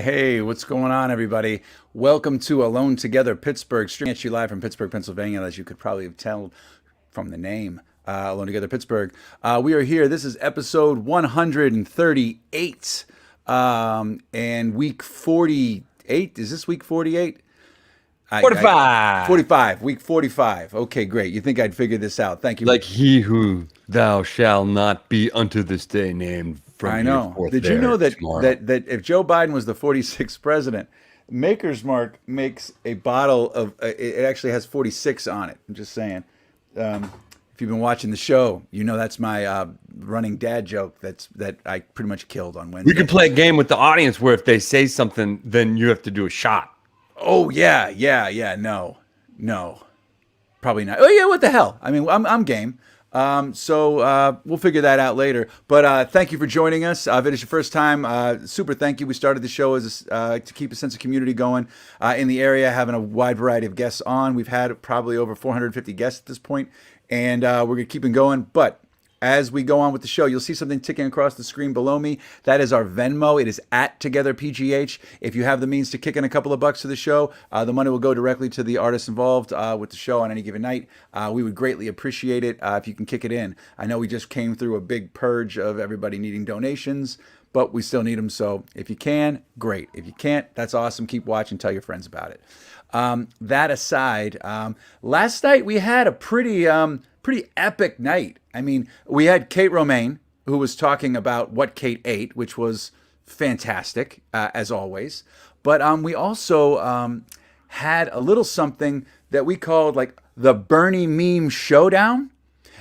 Hey, what's going on, everybody? Welcome to Alone Together Pittsburgh, streaming at you live from Pittsburgh, Pennsylvania, as you could probably tell from the name, Alone Together Pittsburgh. We are here. This is episode 138 and week 48. Is this week 48? 45. 45, week 45. Okay, great. You think I'd figure this out. Thank you. Like he who thou shall not be unto this day named from I know. Did you know that if Joe Biden was the 46th president, Maker's Mark makes a bottle of it actually has 46 on it. I'm just saying. If you've been watching the show, you know that's my running dad joke that I pretty much killed on Wednesday. We could play a game with the audience where if they say something, then you have to do a shot. Oh yeah. No, probably not. Oh yeah, what the hell? I mean, I'm game. So we'll figure that out later. But thank you for joining us. If it is your first time, super thank you. We started the show as to keep a sense of community going in the area, having a wide variety of guests on. We've had probably over 450 guests at this point, and we're going to keep it going. But as we go on with the show, you'll see something ticking across the screen below me. That is our Venmo. It is at TogetherPGH. If you have the means to kick in a couple of bucks to the show, the money will go directly to the artists involved with the show on any given night. We would greatly appreciate it if you can kick it in. I know we just came through a big purge of everybody needing donations, but we still need them. So if you can, great. If you can't, that's awesome. Keep watching. Tell your friends about it. That aside, last night we had a pretty epic night. I mean, we had Kate Romaine, who was talking about what Kate ate, which was fantastic, as always. But we also had a little something that we called like the Bernie meme showdown.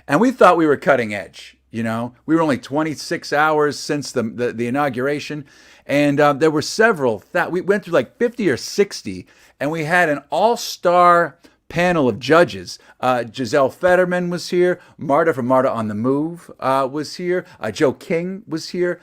And we thought we were cutting edge. You know, we were only 26 hours since the inauguration. And there were several that we went through like 50 or 60. And we had an all-star panel of judges. Giselle Fetterman was here. Marta from Marta on the Move was here. Joe King was here.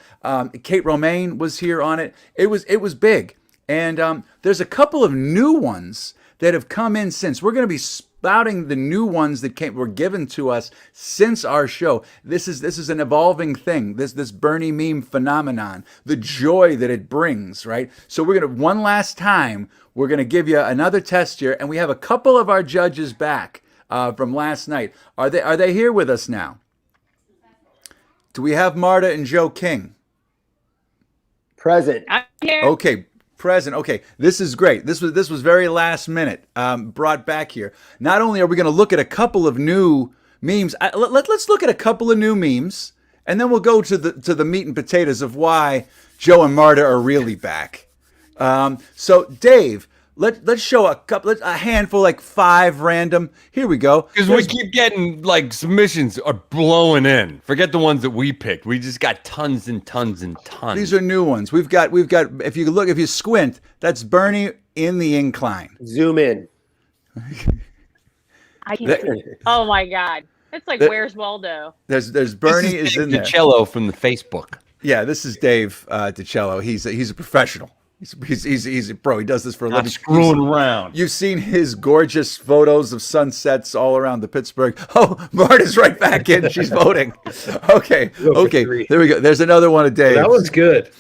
Kate Romaine was here on it. It was big. And there's a couple of new ones that have come in since. We're going to be spouting the new ones that were given to us since our show. This is an evolving thing. This Bernie meme phenomenon, the joy that it brings, right? So we're going to one last time. We're going to give you another test here, and we have a couple of our judges back from last night. Are they here with us now? Do we have Marta and Joe King? Present. I'm here. Okay, present. Okay, this is great. This was very last minute brought back here. Not only are we going to look at a couple of new memes, let's look at a couple of new memes, and then we'll go to the meat and potatoes of why Joe and Marta are really back. So Dave, let's show a handful, like 5 random. Here we go. Because we keep getting like submissions are blowing in. Forget the ones that we picked. We just got tons and tons and tons. These are new ones. We've got. If you squint, that's Bernie in the incline. Zoom in. I can't see. Oh my God. It's like, where's Waldo? There's Bernie is in there. DiCello from the Facebook. Yeah, this is Dave DiCello. He's a professional. He's a pro. He does this for a living. Not screwing around. You've seen his gorgeous photos of sunsets all around the Pittsburgh. Oh, Marta's right back in. She's voting. Okay. There we go. There's another one of Dave. That one's good.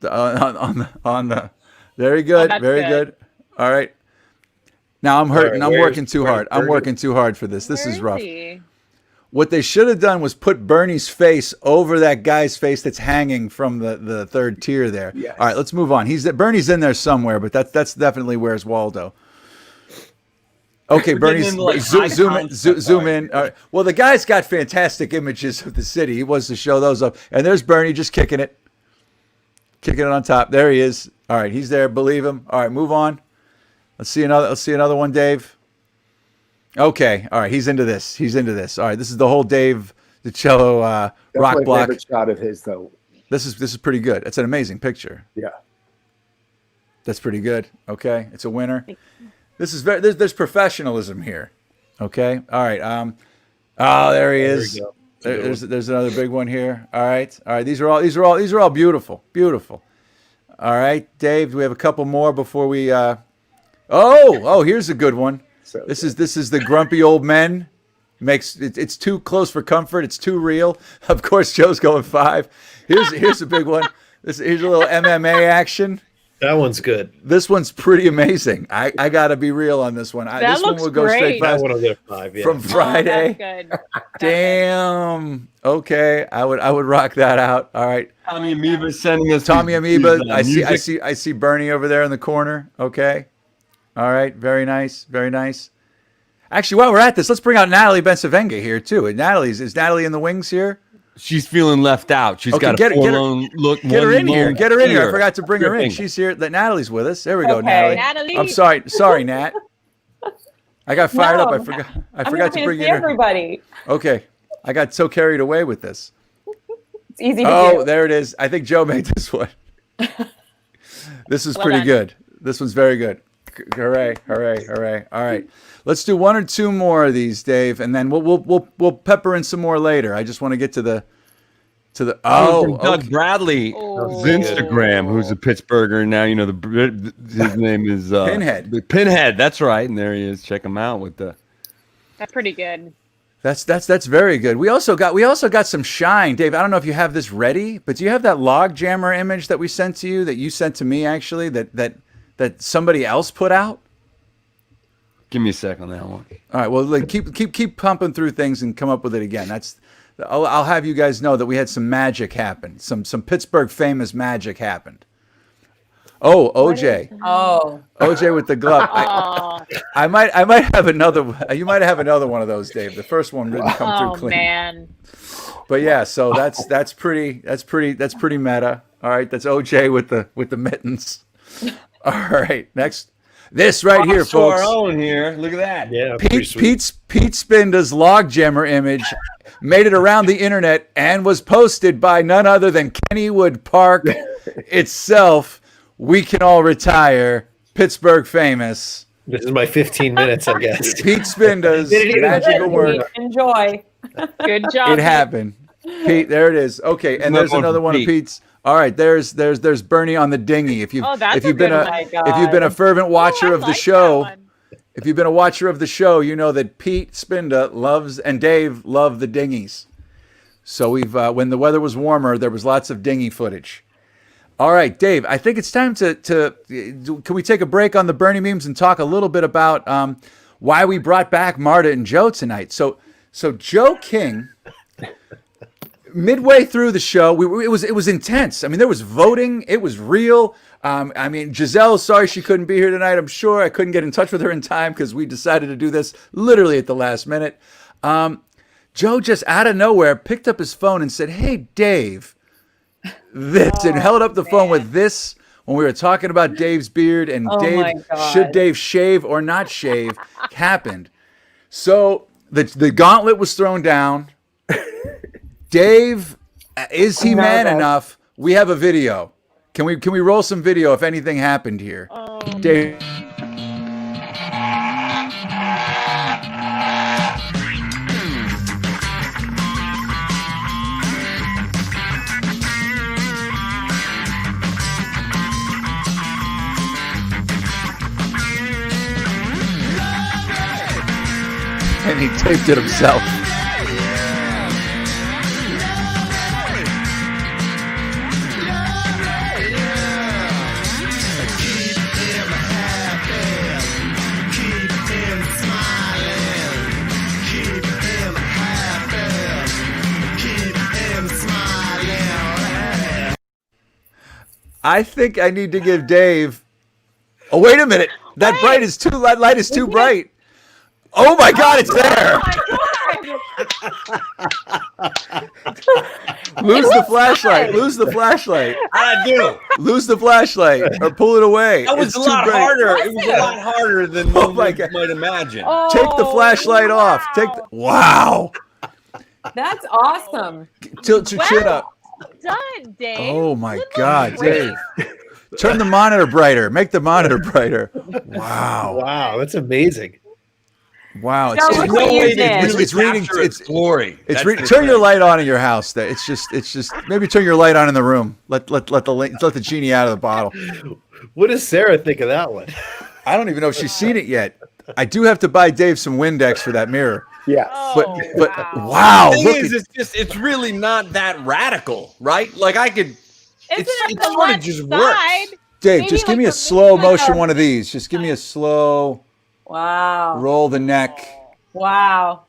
On the. Very good. Oh, Very good. All right. Now I'm hurting. Right, I'm working too hard. I'm working too hard for this. This Where is rough. he? What they should have done was put Bernie's face over that guy's face that's hanging from the third tier there. Yes. All right, let's move on. Bernie's in there somewhere, but that's definitely where's Waldo. Okay, Bernie's like zoom in. All right. Well, the guy's got fantastic images of the city. He wants to show those up. And there's Bernie just kicking it on top. There he is. All right, he's there. Believe him. All right, move on. Let's see another one, Dave. Okay, all right, he's into this. All right, this is the whole Dave DiCello rock my block. favorite shot of his, though. This is pretty good. It's an amazing picture. Yeah. That's pretty good. Okay, it's a winner. This is there's professionalism here. Okay, all right. Oh, there he is. There's another big one here. All right. These are all beautiful. All right, Dave. Do we have a couple more before we? Oh, here's a good one. So this is the grumpy old men. It's too close for comfort. It's too real. Of course, Joe's going 5. Here's a big one. Here's a little MMA action. That one's good. This one's pretty amazing. I got to be real on this one. That this one looks will go straight great. That past one will get 5. Yeah. from Friday. That's good. Damn. Okay, I would rock that out. All right. Tommy Amoeba sending us Tommy Amoeba. these, I see Bernie over there in the corner. Okay. All right. Very nice. Very nice. Actually, while we're at this, let's bring out Natalie Bencivenga here too. And is Natalie in the wings here? She's feeling left out. She's Okay, got get a her- forlorn look. Get her in here. Get her in here. I forgot to bring her in. Tripping. She's here. That Natalie's with us. There we go, Okay. Natalie. Natalie. I'm sorry. Sorry, Nat. I got fired up. I No, forgot. I I'm forgot happy to bring see you in. everybody. Okay. I got so carried away with this. It's easy to Oh, do. there it is. I think Joe made this one. This is Well pretty done. good. This one's very good. Hooray! Hooray! Hooray! All right, let's do 1 or 2 more of these, Dave, and then we'll pepper in some more later. I just want to get to the From Doug okay. Bradley, Oh. his Instagram, who's a Pittsburgher now. You know his name is Pinhead. Pinhead. That's right, and there he is. Check him out with the. That's pretty good. That's very good. We also got some shine, Dave. I don't know if you have this ready, but do you have that log jammer image that we sent to you that you sent to me actually that somebody else put out? Give me a sec on that one. All right. Well, like, keep pumping through things and come up with it again. I'll have you guys know that we had some magic happen. Some Pittsburgh famous magic happened. Oh, OJ. Oh, OJ with the glove. Oh, I might have another. You might have another one of those, Dave. The first one didn't come oh through clean. man. But yeah, so that's pretty meta. All right, that's OJ with the mittens. All right, next. This right here, So our folks. own here. Look at that. Yeah. pretty sweet. Pete Spinda's log jammer image made it around the internet and was posted by none other than Kennywood Park itself. We can all retire. Pittsburgh famous. This is my 15 minutes, I guess. Pete Spinda's Did it even magical word. enjoy. Good job. It happened. Pete, there it is. Okay, and there's Another one another from one of Pete. Pete's. All right, there's Bernie on the dinghy. If you've Oh, that's if you've a been good a one. if you've been a fervent watcher Oh, I of the like show, that one. if you've been a watcher of the show, you know that Pete Spinda loves and Dave love the dinghies. So we've when the weather was warmer, there was lots of dinghy footage. All right, Dave, I think it's time to can we take a break on the Bernie memes and talk a little bit about why we brought back Marta and Joe tonight. So Joe King, midway through the show, it was intense. I mean, there was voting. It was real. I mean, Giselle, sorry she couldn't be here tonight. I'm sure I couldn't get in touch with her in time because we decided to do this literally at the last minute. Joe just out of nowhere picked up his phone and said, "Hey, Dave," and held up the phone with this when we were talking about Dave's beard and Oh Dave, my God. should Dave shave or not shave, happened. So the gauntlet was thrown down. Dave, is he man nervous. enough? We have a video. Can we roll some video if anything happened here? Dave. And he taped it himself. I think I need to give Dave. Oh, wait a minute! That light is too bright. Oh my God, it's there! Lose the flashlight. Lose the flashlight. I do. Lose the flashlight or pull it away. That was It's a too lot bright. harder. It was a lot harder than Oh one my you God. might imagine. Take the flashlight off. Wow. That's awesome. Tilt your chin up. Done, Dave. Oh my Good God, luck. Dave. Turn the monitor brighter. Make the monitor brighter. Wow. Wow, that's amazing. Wow. Joe, It's, look No what you way to did. really It's reading- capture it's- its glory. it's That's the turn your thing. light on in your house. It's just maybe turn your light on in the room. Let the genie out of the bottle. What does Sarah think of that one? I don't even know if she's seen it yet. I do have to buy Dave some Windex for that mirror. Yeah. But Oh, but wow. wow, The thing look is, at, it's really not that radical, right? Like I could. Isn't It's it the sort of left just side? Dave, Maybe just give like me a a slow maybe like motion a- one of these. Just give me a slow Wow. roll the neck. Wow.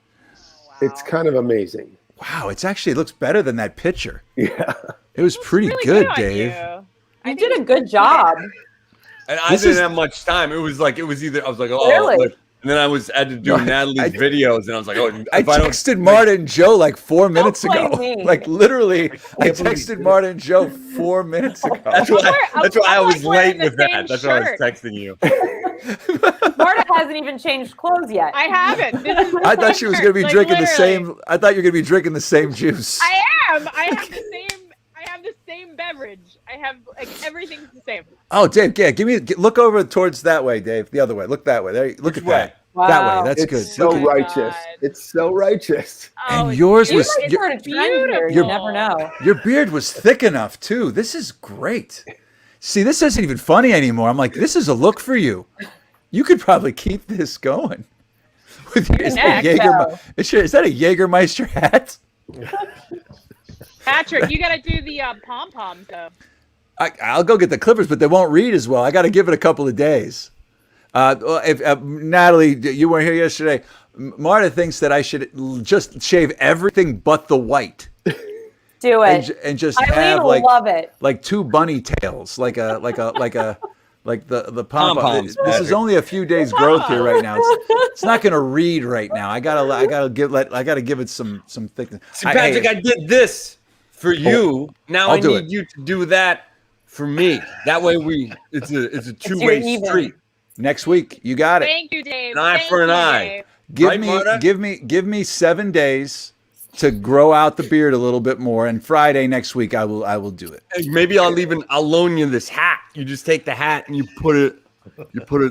It's kind of amazing. Wow, it looks better than that picture. Yeah. It was pretty Really good, on Dave. You. You did a good job. And I This didn't is- have much time. It was either I was like, oh, Really? look. And then I had to do No, Natalie's videos, and I was like, oh, I if I don't texted Marta and Joe like 4 minutes blame ago. me. Like literally, I can't believe texted Marta and Joe 4 minutes ago. That's why I I'm was like wearing late the with that. same That's why I was shirt. texting you. Marta hasn't even changed clothes yet. I haven't. This is I thought she was going to be like, drinking the literally. same. I thought you were going to be drinking the same juice. I am. I have the same beverage. I have like everything's the same. Oh, Dave, yeah, look over towards that way, Dave. The other way. Look that way. There. Look Which at that. way? That Wow. way. That's It's good. so Look at- righteous. God. It's so righteous. And it's yours You was- guys your- are a trend here. You your- never know. Your beard was thick enough too. This is great. See, this isn't even funny anymore. I'm like, this is a look for you. You could probably keep this going. With your, is, that Neck, though. is that a Jägermeister hat? Patrick, you got to do the pom poms though. I'll go get the clippers, but they won't read as well. I got to give it a couple of days. If Natalie, you weren't here yesterday. Marta thinks that I should just shave everything but the white Do it. and just Eileen have will love it. like two bunny tails, like the pom pom. Pom-poms, This is Patrick. only a few days growth here right now. It's not going to read right now. I gotta give it some thickness. See, Patrick, I did this for you. Now I'll I do need it. you to do that for me. That way it's a two-way even. street. Next week, you got it. Thank you, Dave. An eye Thank for an you, eye. Dave. Give me 7 days to grow out the beard a little bit more, and Friday next week I will do it. Hey, maybe I'll loan you this hat. You just take the hat and you put it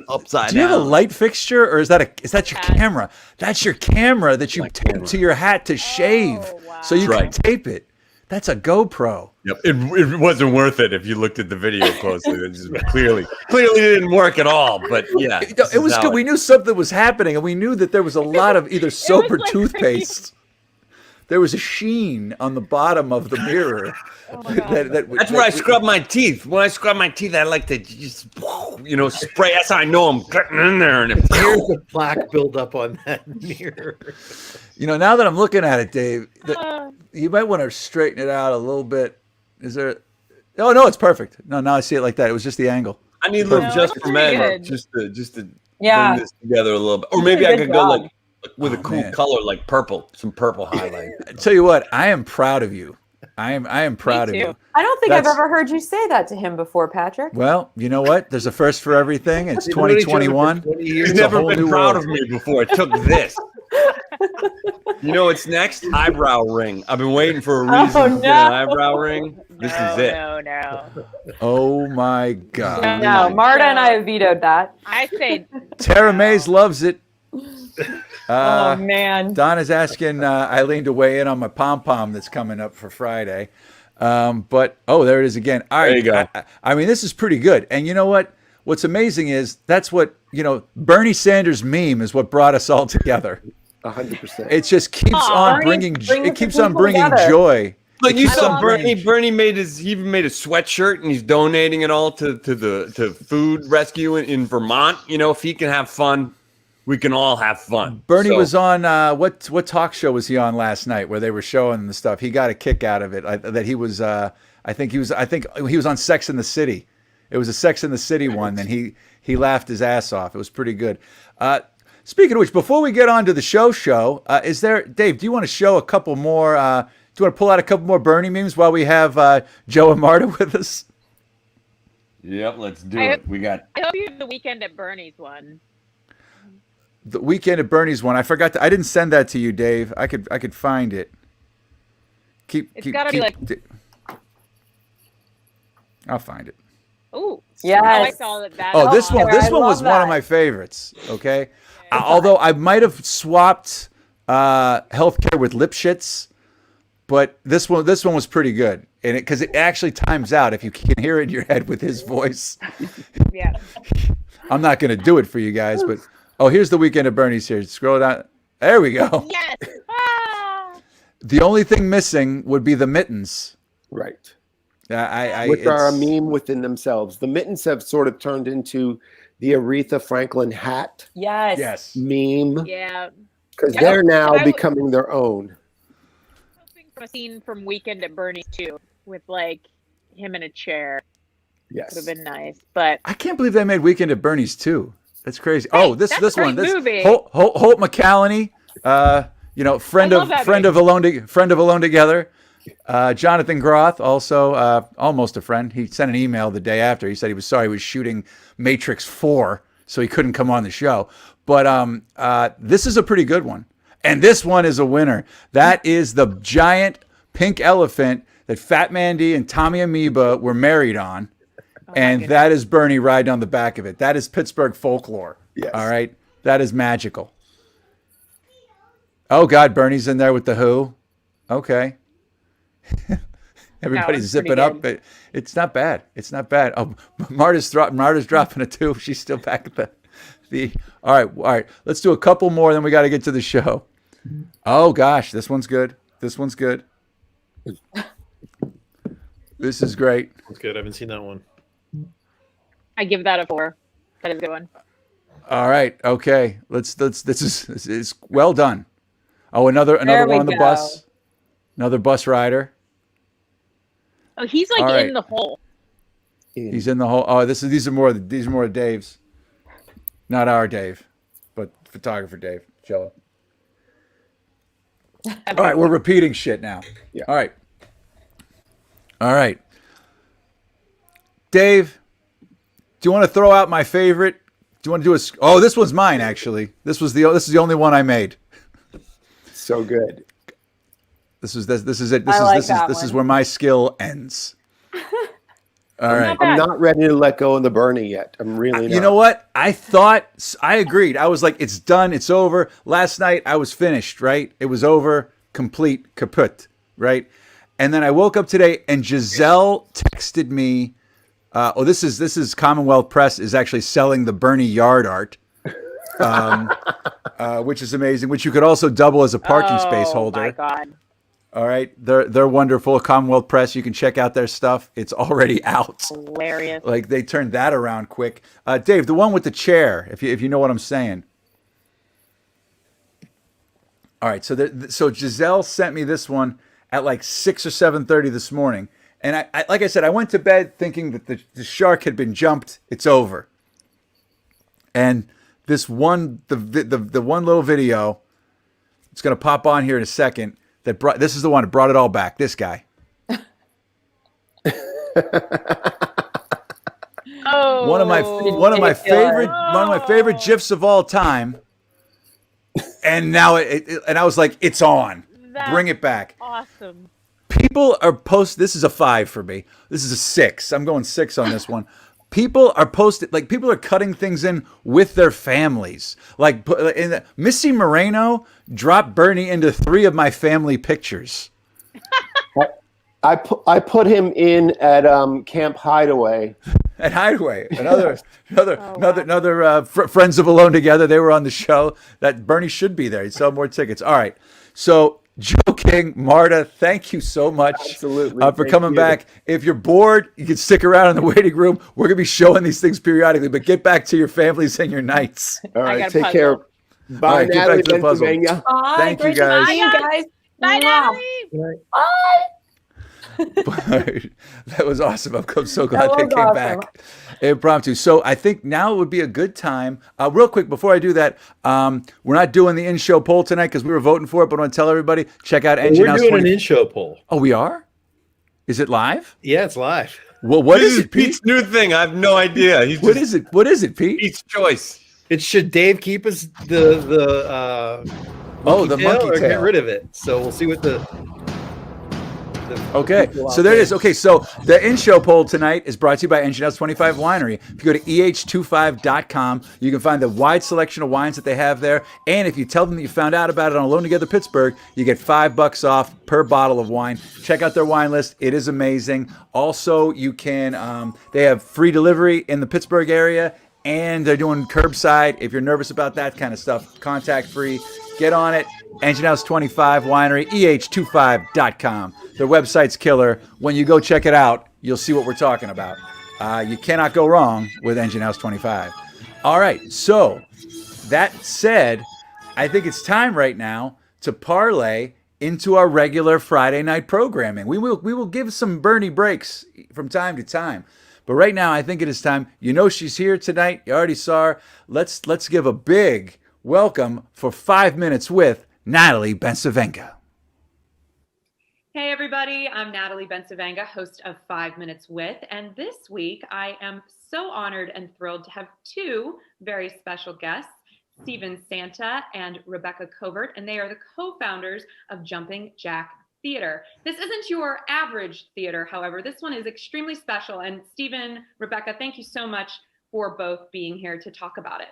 upside Do you down. have a light fixture, or is that your Hat. camera? That's your camera that you tape to your hat to shave, wow. so you That's can right. tape it. That's a GoPro. Yep. It wasn't worth it if you looked at the video closely. It just clearly didn't work at all. But yeah, It was good. We knew something was happening, and we knew that there was a lot of either soap or like toothpaste. There was a sheen on the bottom of the mirror. That's where I scrub my teeth. When I scrub my teeth, I like to just spray. That's how I know I'm getting in there. And Here's the plaque buildup on that mirror. Now that I'm looking at it, Dave, you might want to straighten it out a little bit. Is there? Oh no, it's perfect. No, now I see it like that. It was just the angle. I need a little No, just that's for pretty men, good. just to Yeah. bring this together a little bit. Or You maybe did a I good could go job. like with a Oh, cool man. color, like purple, some purple highlight. I tell you what, I am proud of you. I am proud of too. you. I don't think That's- I've ever heard you say that to him before, Patrick. Well, you know what? There's a first for everything. It's They've known each other for 2021. 20 You've years. It's a never whole been new proud world. of me before. It took this. You know what's next? Eyebrow ring. I've been waiting for a reason Oh, to get an no. eyebrow ring. This is it. No. Oh my God. No, Marta and I have vetoed that. I say Tara Mays loves it. Oh man. Donna's asking Eileen to weigh in on my pom pom that's coming up for Friday. But there it is again. All right, There you go. I mean, this is pretty good. And you know what? What's amazing is that's what Bernie Sanders meme is what brought us all together. 100%. It just keeps on Bernie bringing. brings It keeps the on people bringing together. joy. Look, you keeps saw on Bernie. bringing- Bernie he even made a sweatshirt and he's donating it all to food rescue in Vermont. If he can have fun, we can all have fun. Bernie So- was on what talk show was he on last night where they were showing the stuff? He got a kick out of it. That he was. I think he was on Sex in the City. It was a Sex in the City one. Then he laughed his ass off. It was pretty good. Speaking of which, before we get on to the show, is there, Dave? Do you want to show a couple more? Do you want to pull out a couple more Bernie memes while we have Joe and Marta with us? Yep, let's do I- it. We got. I hope you have the weekend at Bernie's one. The weekend at Bernie's one. I forgot. I didn't send that to you, Dave. I could find it. It's gotta be like- I'll find it. Ooh. Yes. I liked all of that. Oh, this one. Sarah, This I one was love one of that. my favorites. Okay, although I might have swapped healthcare with Lipschitz, but this one was pretty good, and because it actually times out if you can hear it in your head with his voice. Yeah. I'm not going to do it for you guys, but here's the weekend at Bernie's here. Scroll down. There we go. Yes. Ah. The only thing missing would be the mittens. Right. which are a it's- meme within themselves. The mittens have sort of turned into the Aretha Franklin hat Yes. Yes. meme Yeah. because Yeah. they're now I w- becoming their own. Hoping for a scene from Weekend at Bernie's too, with like him in a chair. Yes. Would have been nice, but I can't believe they made Weekend at Bernie's too. That's crazy. Hey, Oh, this that's this a great one. This movie. Holt McCallany, you know, friend I of love that friend of Alone Together. Jonathan Groth, also almost a friend. He sent an email the day after. He said he was sorry he was shooting Matrix 4, so he couldn't come on the show. But this is a pretty good one. And this one is a winner. That is the giant pink elephant that Fat Mandy and Tommy Amoeba were married on. And that is Bernie riding on the back of it. That is Pittsburgh folklore. Yes. All right. That is magical. Oh, God, Bernie's in there with the Who. Okay. Everybody's one's zipping pretty up. good. It's not bad. It's not bad. Oh, Marta's dropping a 2. She's still back at the. All right. Let's do a couple more, then we got to get to the show. Oh, gosh. This one's good. This one's good. This is great. That's good. I haven't seen that one. I give that a 4. That is a good one. All right. Okay. This is well done. Oh, another There we one on the go. bus. Another bus rider. Oh, he's like All right. in the hole. He's in the whole. Oh, these are more of Dave's. Not our Dave, but photographer Dave. Cello. All right, we're repeating shit now. Yeah. All right. Dave, do you want to throw out my favorite? Do you want to do a? Oh, this one's mine actually. This is the only one I made. So good. This is it. This is one. where my skill ends. All right. I'm not ready to let go of the Bernie yet. I'm really not. You know what? I agreed. I was like, it's done. It's over. Last night I was finished, right? It was over, complete, kaput, right? And then I woke up today and Giselle texted me. This is Commonwealth Press is actually selling the Bernie yard art, which is amazing, which you could also double as a parking space holder. Oh my God. All right. They're wonderful. Commonwealth Press. You can check out their stuff. It's already out. Hilarious. Like they turned that around quick. Dave, the one with the chair, if you know what I'm saying. All right, so Giselle sent me this one at like 6 or 7:30 this morning, and I like I said, I went to bed thinking that the shark had been jumped. It's over. And this one, the one little video, it's gonna pop on here in a second. This is the one that brought it all back. This guy. Oh, One of my favorite gifs of all time. And now and I was like, it's on. That's Bring it back. awesome. People are this is a 5 for me. This is a 6. I'm going 6 on this one. People are people are cutting things in with their families. Like Missy Moreno dropped Bernie into 3 of my family pictures. I put him in at Camp Hideaway. At Hideaway, another Friends of Alone Together. They were on the show. That Bernie should be there. He'd sell more tickets. All right. So, Joe King, Marta, thank you so much Absolutely. for Thank coming you. back. If you're bored, you can stick around in the waiting room. We're going to be showing these things periodically, but get back to your families and your nights. All I right, got a take puzzle. care. Bye, All right, get Natalie back to the puzzle. Bencivenga. Bye. Thank you, Great to guys. see you guys. Bye, Mwah. Natalie. Bye. That was awesome. I'm so glad That they was came awesome. back impromptu. So I think now would be a good time. Real quick, before I do that, we're not doing the in-show poll tonight because we were voting for it, but I want to tell everybody, check out Engine We're House doing 20. an in-show poll. Oh, we are? Is it live? Yeah, it's live. Well, what This is is it, Pete? Pete's new thing. I have no idea. He's What just is it? What is it, Pete? Pete's choice. It should Dave keep us the The tail monkey or get tail. rid of it. So we'll see what the Okay, people out so there it there. is. Okay, so the in-show poll tonight is brought to you by Engine House 25 Winery. If you go to eh25.com, you can find the wide selection of wines that they have there. And if you tell them that you found out about it on Alone Together Pittsburgh, you get $5 off per bottle of wine. Check out their wine list. It is amazing. Also, you can, they have free delivery in the Pittsburgh area, and they're doing curbside. If you're nervous about that kind of stuff, contact free. Get on it. Engine House 25 Winery, eh25.com. Their website's killer. When you go check it out, you'll see what we're talking about. You cannot go wrong with Engine House 25. All right, so that said, I think it's time right now to parlay into our regular Friday night programming. We will give some Bernie breaks from time to time. But right now, I think it is time. You know she's here tonight. You already saw her. Let's give a big welcome for 5 minutes with Natalie Bencivenga. Hey everybody, I'm Natalie Bencivenga, host of 5 Minutes With, and this week I am so honored and thrilled to have two very special guests, Stephan Santa and Rebecca Covert, and they are the co-founders of Jumping Jack Theater. This isn't your average theater, however. This one is extremely special, and Stephan, Rebecca, thank you so much for both being here to talk about it.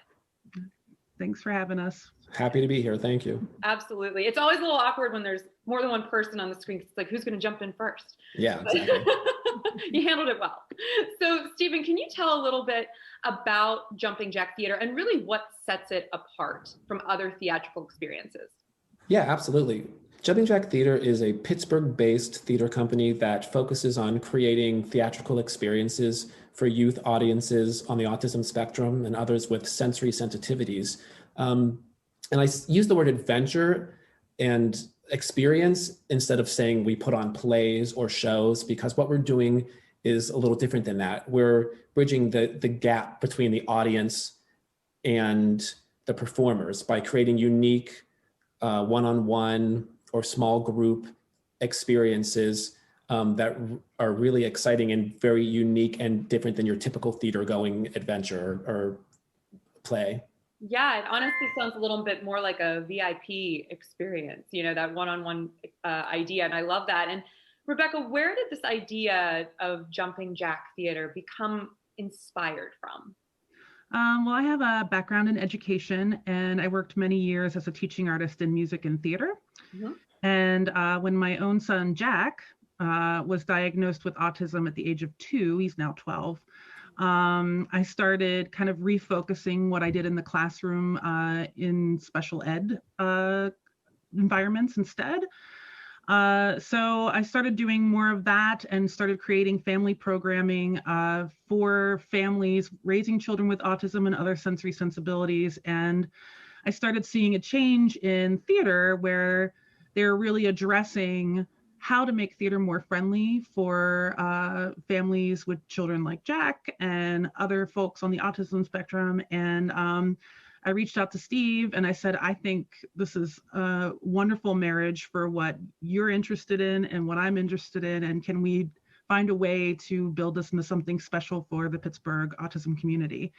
Thanks for having us. Happy to be here. Thank you. Absolutely. It's always a little awkward when there's more than one person on the screen. It's like, who's going to jump in first? Yeah, exactly. You handled it well. So, Stephan, can you tell a little bit about Jumping Jack Theater and really what sets it apart from other theatrical experiences? Yeah, absolutely. Jumping Jack Theater is a Pittsburgh-based theater company that focuses on creating theatrical experiences for youth audiences on the autism spectrum and others with sensory sensitivities. And I use the word adventure and experience instead of saying we put on plays or shows, because what we're doing is a little different than that. We're bridging the gap between the audience and the performers by creating unique one-on-one or small group experiences that are really exciting and very unique and different than your typical theater going adventure or play. Yeah, it honestly sounds a little bit more like a VIP experience, you know, that one-on-one idea. And I love that. And Rebecca, where did this idea of Jumping Jack Theater become inspired from? Well, I have a background in education, and I worked many years as a teaching artist in music and theater. Mm-hmm. And when my own son, Jack, was diagnosed with autism at the age of 2, he's now 12, I started kind of refocusing what I did in the classroom in special ed environments instead. So I started doing more of that and started creating family programming for families raising children with autism and other sensory sensibilities. And I started seeing a change in theater where they're really addressing how to make theater more friendly for families with children like Jack and other folks on the autism spectrum. And I reached out to Steve and I said, I think this is a wonderful marriage for what you're interested in and what I'm interested in. And can we find a way to build this into something special for the Pittsburgh autism community?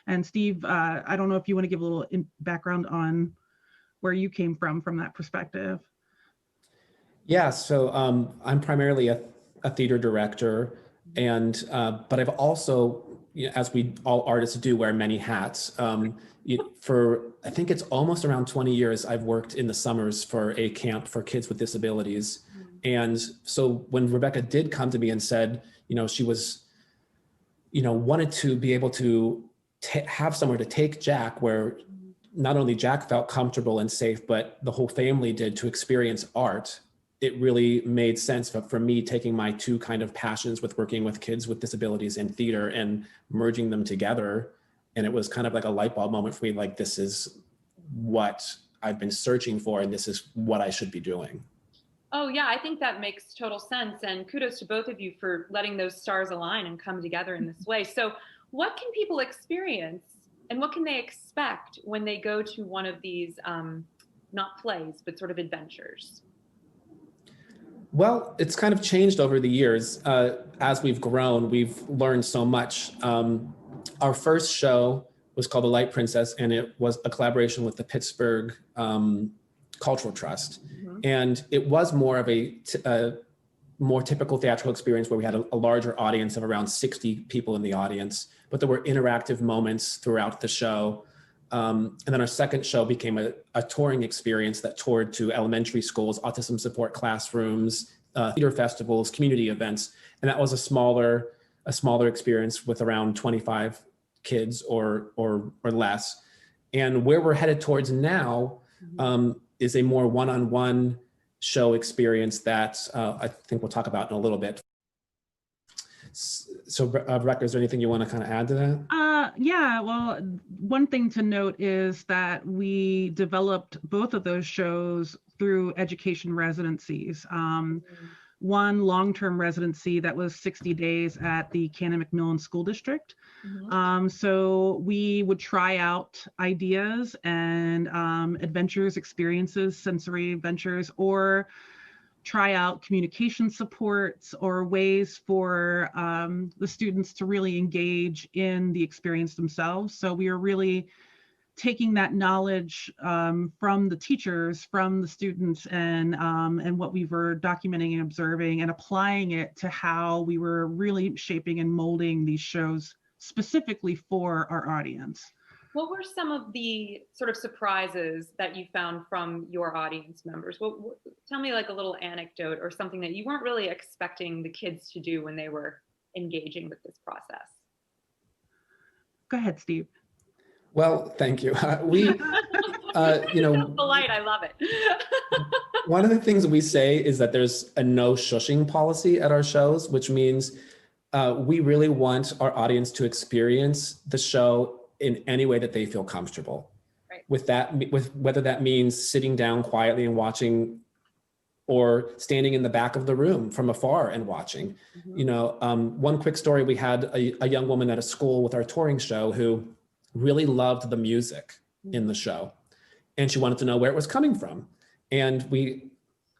And Steve, I don't know if you want to give a little background on where you came from that perspective. Yeah, so I'm primarily a theater director, and but I've also, you know, as we all artists do, wear many hats. For I think it's almost around 20 years, I've worked in the summers for a camp for kids with disabilities. And so when Rebecca did come to me and said, you know, she was, you know, wanted to be able to have somewhere to take Jack where not only Jack felt comfortable and safe, but the whole family did, to experience art. It really made sense for me taking my two kind of passions with working with kids with disabilities in theater and merging them together. And it was kind of like a light bulb moment for me, like, this is what I've been searching for and this is what I should be doing. Oh yeah, I think that makes total sense. And kudos to both of you for letting those stars align and come together in this way. So what can people experience and what can they expect when they go to one of these, not plays, but sort of adventures? Well, it's kind of changed over the years. As we've grown, we've learned so much. Our first show was called The Light Princess, and it was a collaboration with the Pittsburgh Cultural Trust. Mm-hmm. And it was more of a more typical theatrical experience where we had a larger audience of around 60 people in the audience, but there were interactive moments throughout the show. And then our second show became a touring experience that toured to elementary schools, autism support classrooms, theater festivals, community events. And that was a smaller experience with around 25 kids or less. And where we're headed towards now is a more one-on-one show experience that I think we'll talk about in a little bit. So Rebecca, is there anything you want to kind of add to that? Yeah, well, one thing to note is that we developed both of those shows through education residencies. One long-term residency that was 60 days at the Cannon-McMillan School District. So we would try out ideas and adventures, experiences, sensory adventures, or try out communication supports or ways for the students to really engage in the experience themselves. So we are really taking that knowledge from the teachers, from the students, and what we were documenting and observing, and applying it to how we were really shaping and molding these shows specifically for our audience. What were some of the sort of surprises that you found from your audience members? Tell me like a little anecdote or something that you weren't really expecting the kids to do when they were engaging with this process. Go ahead, Steve. Well, thank you. We, you know, so polite, I love it. One of the things we say is that there's a no shushing policy at our shows, which means we really want our audience to experience the show in any way that they feel comfortable. Right. With whether that means sitting down quietly and watching, or standing in the back of the room from afar and watching. You know, one quick story: we had a young woman at a school with our touring show who really loved the music in the show, and she wanted to know where it was coming from. And we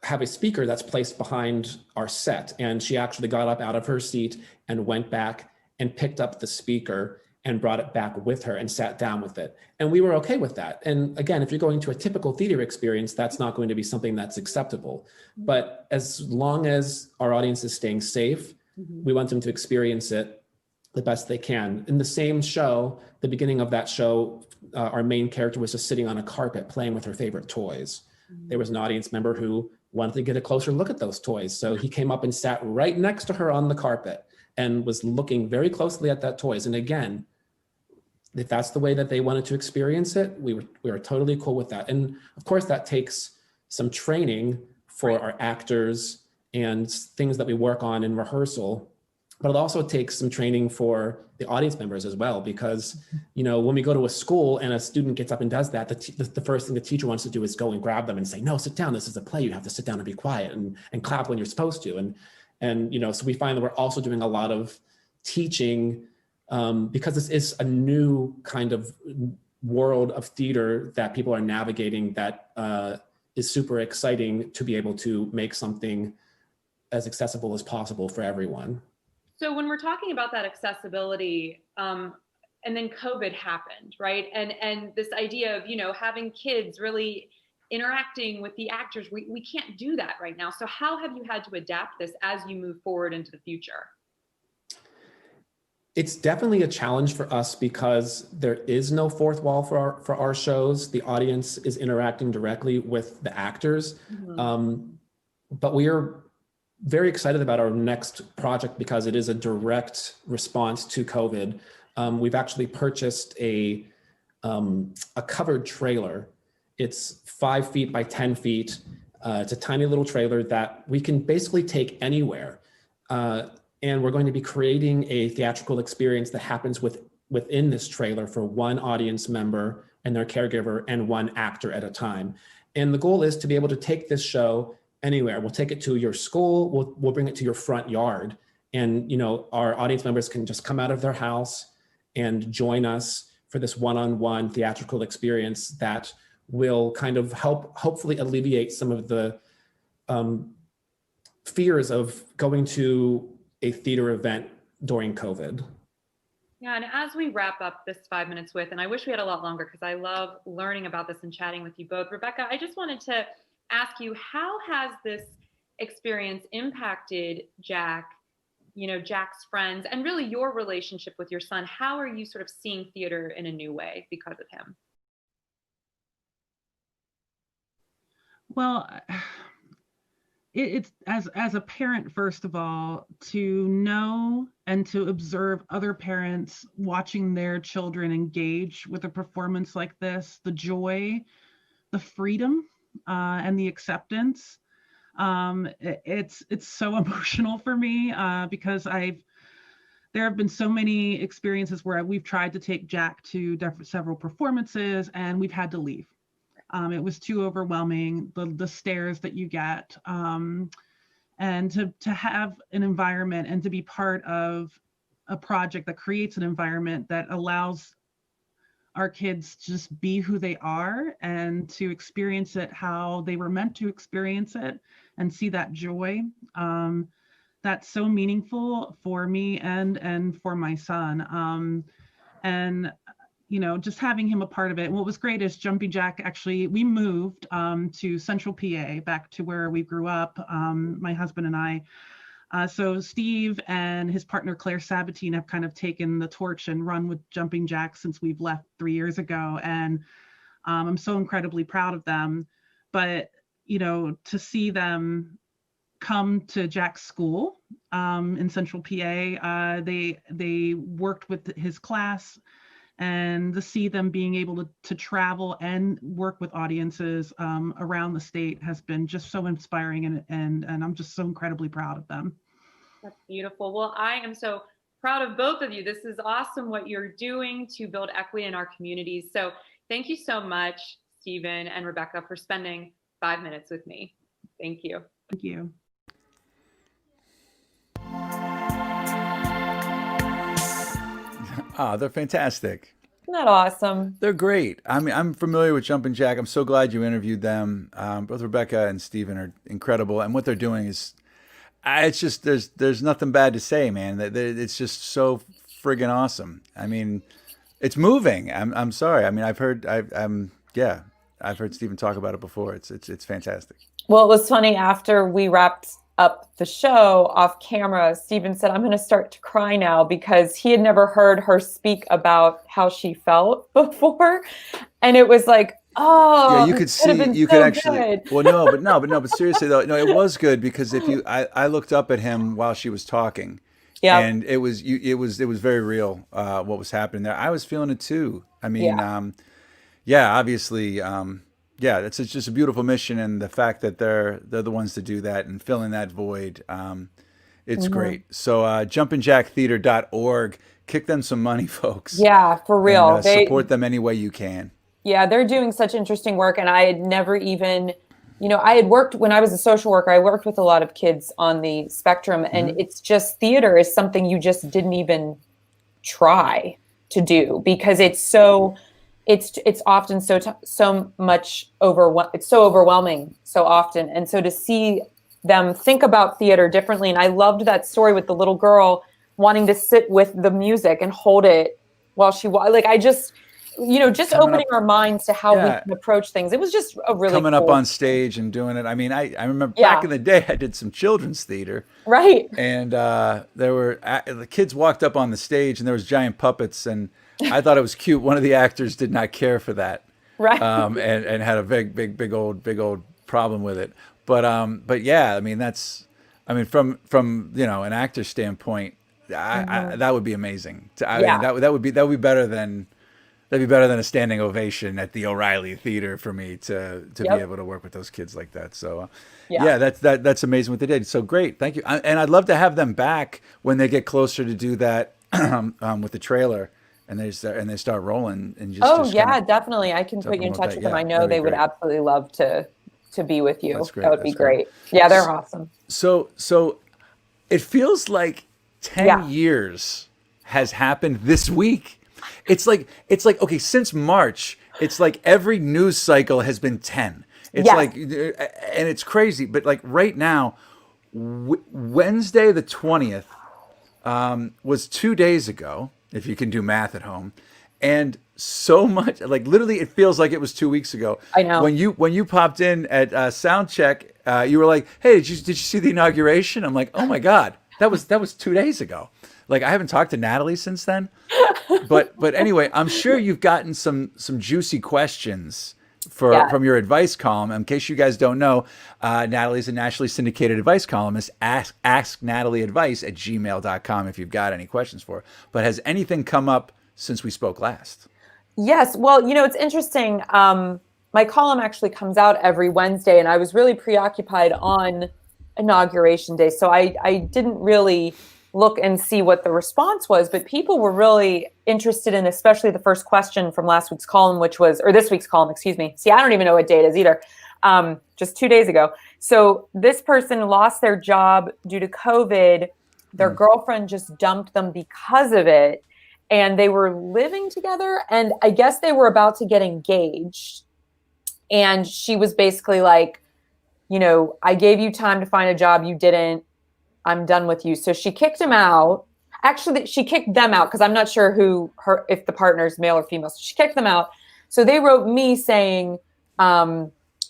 have a speaker that's placed behind our set, and she actually got up out of her seat and went back and picked up the speaker and brought it back with her and sat down with it. And we were okay with that. And again, if you're going to a typical theater experience, that's not going to be something that's acceptable. But as long as our audience is staying safe, we want them to experience it the best they can. In the same show, the beginning of that show, our main character was just sitting on a carpet playing with her favorite toys. There was an audience member who wanted to get a closer look at those toys. So he came up and sat right next to her on the carpet and was looking very closely at that toys. And again, if that's the way that they wanted to experience it, we were totally cool with that. And of course, that takes some training for our actors and things that we work on in rehearsal. But it also takes some training for the audience members as well, because, you know, when we go to a school and a student gets up and does that, the first thing the teacher wants to do is go and grab them and say, no, sit down. This is a play. You have to sit down and be quiet and clap when you're supposed to. And you know, so we find that we're also doing a lot of teaching because this is a new kind of world of theater that people are navigating that is super exciting to be able to make something as accessible as possible for everyone. So when we're talking about that accessibility, and then COVID happened, right? And this idea of, you know, having kids really interacting with the actors, we can't do that right now. So how have you had to adapt this as you move forward into the future? It's definitely a challenge for us because there is no fourth wall for our shows. The audience is interacting directly with the actors. But we are very excited about our next project because it is a direct response to COVID. We've actually purchased a covered trailer. It's 5 feet by 10 feet. It's a tiny little trailer that we can basically take anywhere. And we're going to be creating a theatrical experience that happens within this trailer for one audience member and their caregiver and one actor at a time. And the goal is to be able to take this show anywhere. We'll take it to your school. We'll bring it to your front yard. And, you know, our audience members can just come out of their house and join us for this one-on-one theatrical experience that will kind of hopefully alleviate some of the fears of going to a theater event during COVID. Yeah, and as we wrap up this 5 minutes with, and I wish we had a lot longer because I love learning about this and chatting with you both. Rebecca, I just wanted to ask you, how has this experience impacted Jack, you know, Jack's friends, and really your relationship with your son? How are you sort of seeing theater in a new way because of him? Well, it's as a parent, first of all, to know and to observe other parents watching their children engage with a performance like this, the joy, the freedom and the acceptance. It's so emotional for me because there have been so many experiences where we've tried to take Jack to several performances and we've had to leave. It was too overwhelming, the stares that you get, and to have an environment and to be part of a project that creates an environment that allows our kids to just be who they are and to experience it how they were meant to experience it and see that joy. That's so meaningful for me and for my son. And just having him a part of it. And what was great is Jumping Jack, actually, we moved to Central PA, back to where we grew up, my husband and I. So Steve and his partner, Claire Sabatine, have kind of taken the torch and run with Jumping Jack since we've left 3 years ago. And I'm so incredibly proud of them. But, to see them come to Jack's school in Central PA, they worked with his class, and to see them being able to travel and work with audiences around the state has been just so inspiring, and I'm just so incredibly proud of them. That's beautiful. Well, I am so proud of both of you. This is awesome what you're doing to build equity in our communities. So thank you so much, Stephen and Rebecca, for spending 5 minutes with me. Thank you. Thank you. They're fantastic. Isn't that awesome? They're great. I mean, I'm familiar with Jumpin' Jack. I'm so glad you interviewed them. Both Rebecca and Stephen are incredible, and what they're doing is, it's just there's nothing bad to say, man. It's just so friggin' awesome. I mean, it's moving. I'm sorry. I mean, I've heard Stephen talk about it before. It's fantastic. Well, it was funny, after we wrapped up the show off camera, Stephen said, I'm going to start to cry now, because he had never heard her speak about how she felt before. And it was like, oh, yeah, you could see, you could actually, good. Well, but seriously though, no, it was good, because I looked up at him while she was talking. Yeah. And it was very real, what was happening there. I was feeling it too. I mean, obviously, it's just a beautiful mission, and the fact that they're the ones to do that and fill in that void, it's great. So jumpinjacktheater.org, kick them some money, folks. Yeah, for real. And, support them any way you can. Yeah, they're doing such interesting work, and I had never even, I had worked, when I was a social worker, I worked with a lot of kids on the spectrum, and it's just, theater is something you just didn't even try to do, because it's so. It's often so much it's so overwhelming so often. And so to see them think about theater differently. And I loved that story with the little girl wanting to sit with the music and hold it while she just opening our minds to how we can approach things. It was just a really coming cool. up on stage and doing it. I mean, I remember back in the day, I did some children's theater. Right. And the kids walked up on the stage and there was giant puppets, and I thought it was cute. One of the actors did not care for that, right? And had a big old problem with it. But yeah, I mean, from an actor standpoint, that would be amazing. I mean, that would be better than a standing ovation at the O'Reilly Theater for me to be able to work with those kids like that. So that's amazing what they did. So great, thank you. And I'd love to have them back when they get closer to do that with the trailer. And they start rolling and just definitely. I can put you in touch with them. I know they would absolutely love to be with you. That's great. That would be great. Yeah, they're awesome. So it feels like 10 years has happened this week. It's like okay, since March, it's like every news cycle has been 10. It's like, and it's crazy. But like right now, Wednesday the 20th was 2 days ago, if you can do math at home. And so much, like literally it feels like it was 2 weeks ago. I know. When you popped in at sound check, you were like, hey, did you see the inauguration? I'm like, oh my God, that was 2 days ago. Like, I haven't talked to Natalie since then. But anyway, I'm sure you've gotten some juicy questions from your advice column. In case you guys don't know, Natalie's a nationally syndicated advice columnist. Ask Natalie Advice at gmail.com if you've got any questions for her. But has anything come up since we spoke last? Yes. Well, it's interesting. my column actually comes out every Wednesday, and I was really preoccupied on Inauguration Day. So I didn't really look and see what the response was, but people were really interested in, especially the first question from last week's column, or this week's column, excuse me. See, I don't even know what day it is either. Just 2 days ago. So this person lost their job due to COVID. Their girlfriend just dumped them because of it. And they were living together. And I guess they were about to get engaged. And she was basically like, you know, I gave you time to find a job. You didn't. I'm done with you. So she kicked him out. Actually, she kicked them out because I'm not sure if the partner is male or female. So she kicked them out. So they wrote me saying,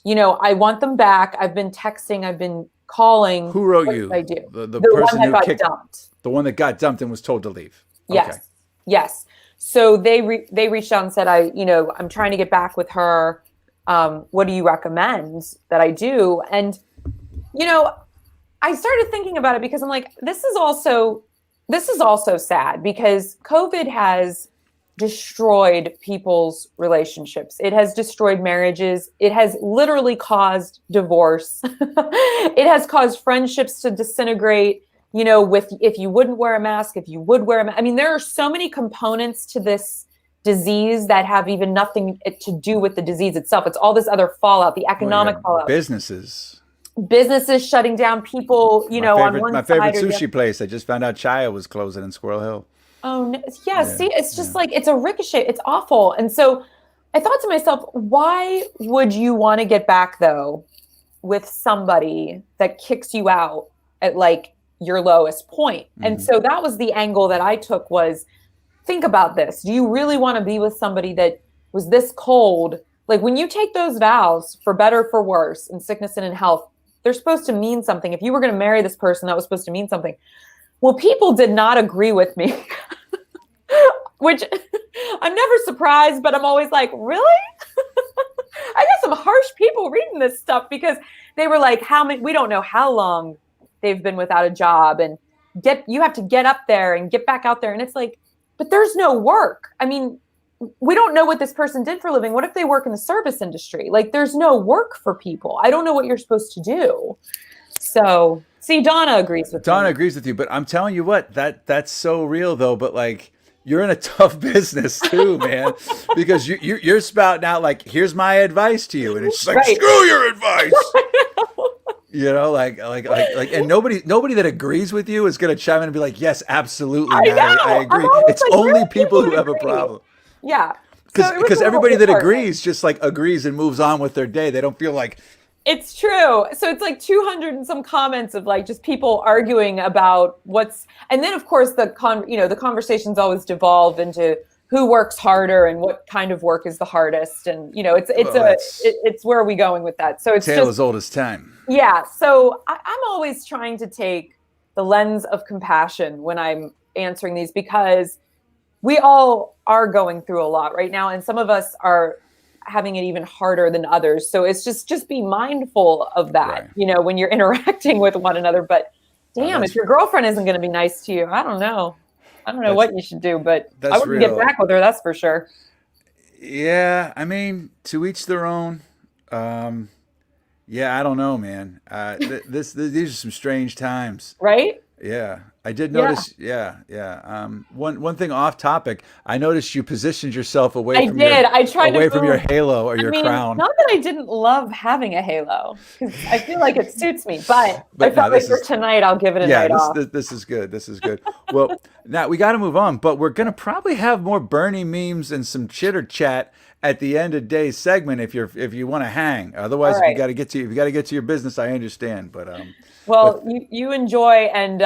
you know, I want them back. I've been texting. I've been calling. Who wrote what you? I do. The one person that who got kicked, dumped. the one that got dumped and was told to leave. Yes. Okay. Yes. So they reached out and said, I'm trying to get back with her. What do you recommend that I do? And, you know, I started thinking about it because I'm like, this is also sad because COVID has destroyed people's relationships. It has destroyed marriages. It has literally caused divorce. It has caused friendships to disintegrate, you know, if you wouldn't wear a mask, if you would wear a mask. I mean, there are so many components to this disease that have even nothing to do with the disease itself. It's all this other fallout, the economic fallout. Businesses Shutting down, people, you know, on one my side favorite or the sushi place. I just found out Chaya was closing in Squirrel Hill. Oh, no. Yeah. See, it's just like, it's a ricochet. It's awful. And so I thought to myself, why would you want to get back, though, with somebody that kicks you out at like your lowest point? And so that was the angle that I took was, think about this. Do you really want to be with somebody that was this cold? Like when you take those vows for better, for worse, in sickness and in health, they're supposed to mean something. If you were going to marry this person, that was supposed to mean something. Well, people did not agree with me, which I'm never surprised, but I'm always like, really? I got some harsh people reading this stuff because they were like, we don't know how long they've been without a job and you have to get up there and get back out there. And it's like, but there's no work. I mean, we don't know what this person did for a living. What if they work in the service industry? Like there's no work for people. I don't know what you're supposed to do. So see, Donna agrees with you, but I'm telling you what, that's so real though. But like, you're in a tough business too, man, because you're spouting out like, here's my advice to you, and it's like, screw your advice. You know, like, and nobody that agrees with you is gonna chime in and be like, yes, absolutely, I agree. It's like, only people who have a problem. Yeah, because everybody that agrees just like agrees and moves on with their day. They don't feel like. It's true. So it's like 200 and some comments of like just people arguing about and then of course the conversations always devolve into who works harder and what kind of work is the hardest, and you know it's where are we going with that? So it's tale as old as time. Yeah. So I'm always trying to take the lens of compassion when I'm answering these because we all are going through a lot right now, and some of us are having it even harder than others. So it's just be mindful of that, you know, when you're interacting with one another. But damn, if your girlfriend isn't going to be nice to you, I don't know what you should do, but I wouldn't get back with her. That's for sure. Yeah. I mean, to each their own. Yeah, I don't know, man. These are some strange times. Right? Yeah. I did notice. Yeah. One thing off topic. I noticed you positioned yourself away from your halo or your crown. Not that I didn't love having a halo, because I feel like it suits me. But I felt like for tonight, I'll give it a night off. This is good. This is good. Well, now we got to move on, but we're gonna probably have more Bernie memes and some chitter chat at the end of today's segment if you want to hang. Otherwise, if you got to get to your business, I understand. But you enjoy and.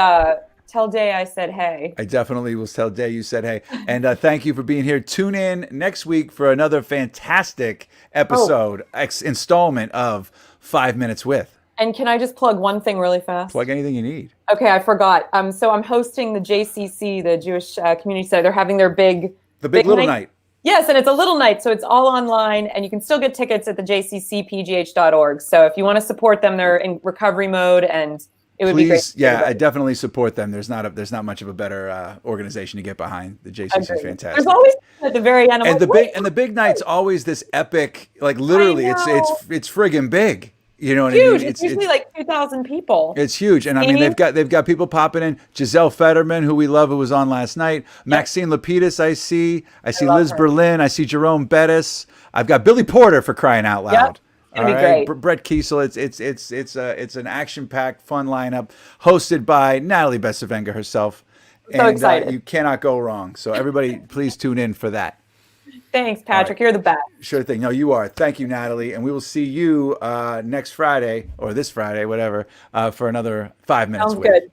Tell Day I said hey. I definitely will tell Day you said hey. And thank you for being here. Tune in next week for another fantastic episode, installment of 5 Minutes With. And can I just plug one thing really fast? Plug anything you need. Okay, I forgot. So I'm hosting the JCC, the Jewish Community Center. They're having their big little night. Yes, and it's a little night, so it's all online, and you can still get tickets at the jccpgh.org. So if you want to support them, they're in recovery mode, and it would be great. Please, yeah, I definitely support them. There's not much of a better organization to get behind. The JCC is Agreed. fantastic. There's always at the very end. I'm And like, the big night's always this epic, like literally, it's know. it's friggin' big. You know what huge. I mean? It's usually like 2,000 people. It's huge, and I mean they've got people popping in. Giselle Fetterman, who we love, who was on last night. Maxine Lapidus, I see Liz her. Berlin. I see Jerome Bettis. I've got Billy Porter for crying out loud. Yep. It'll be great. Brett Kiesel. It's an action-packed, fun lineup hosted by Natalie Bencivenga herself. So excited. You cannot go wrong. So everybody, please tune in for that. Thanks, Patrick. You're the best. Sure thing. No, you are. Thank you, Natalie. And we will see you next Friday or this Friday, whatever, for another 5 minutes. Sounds good.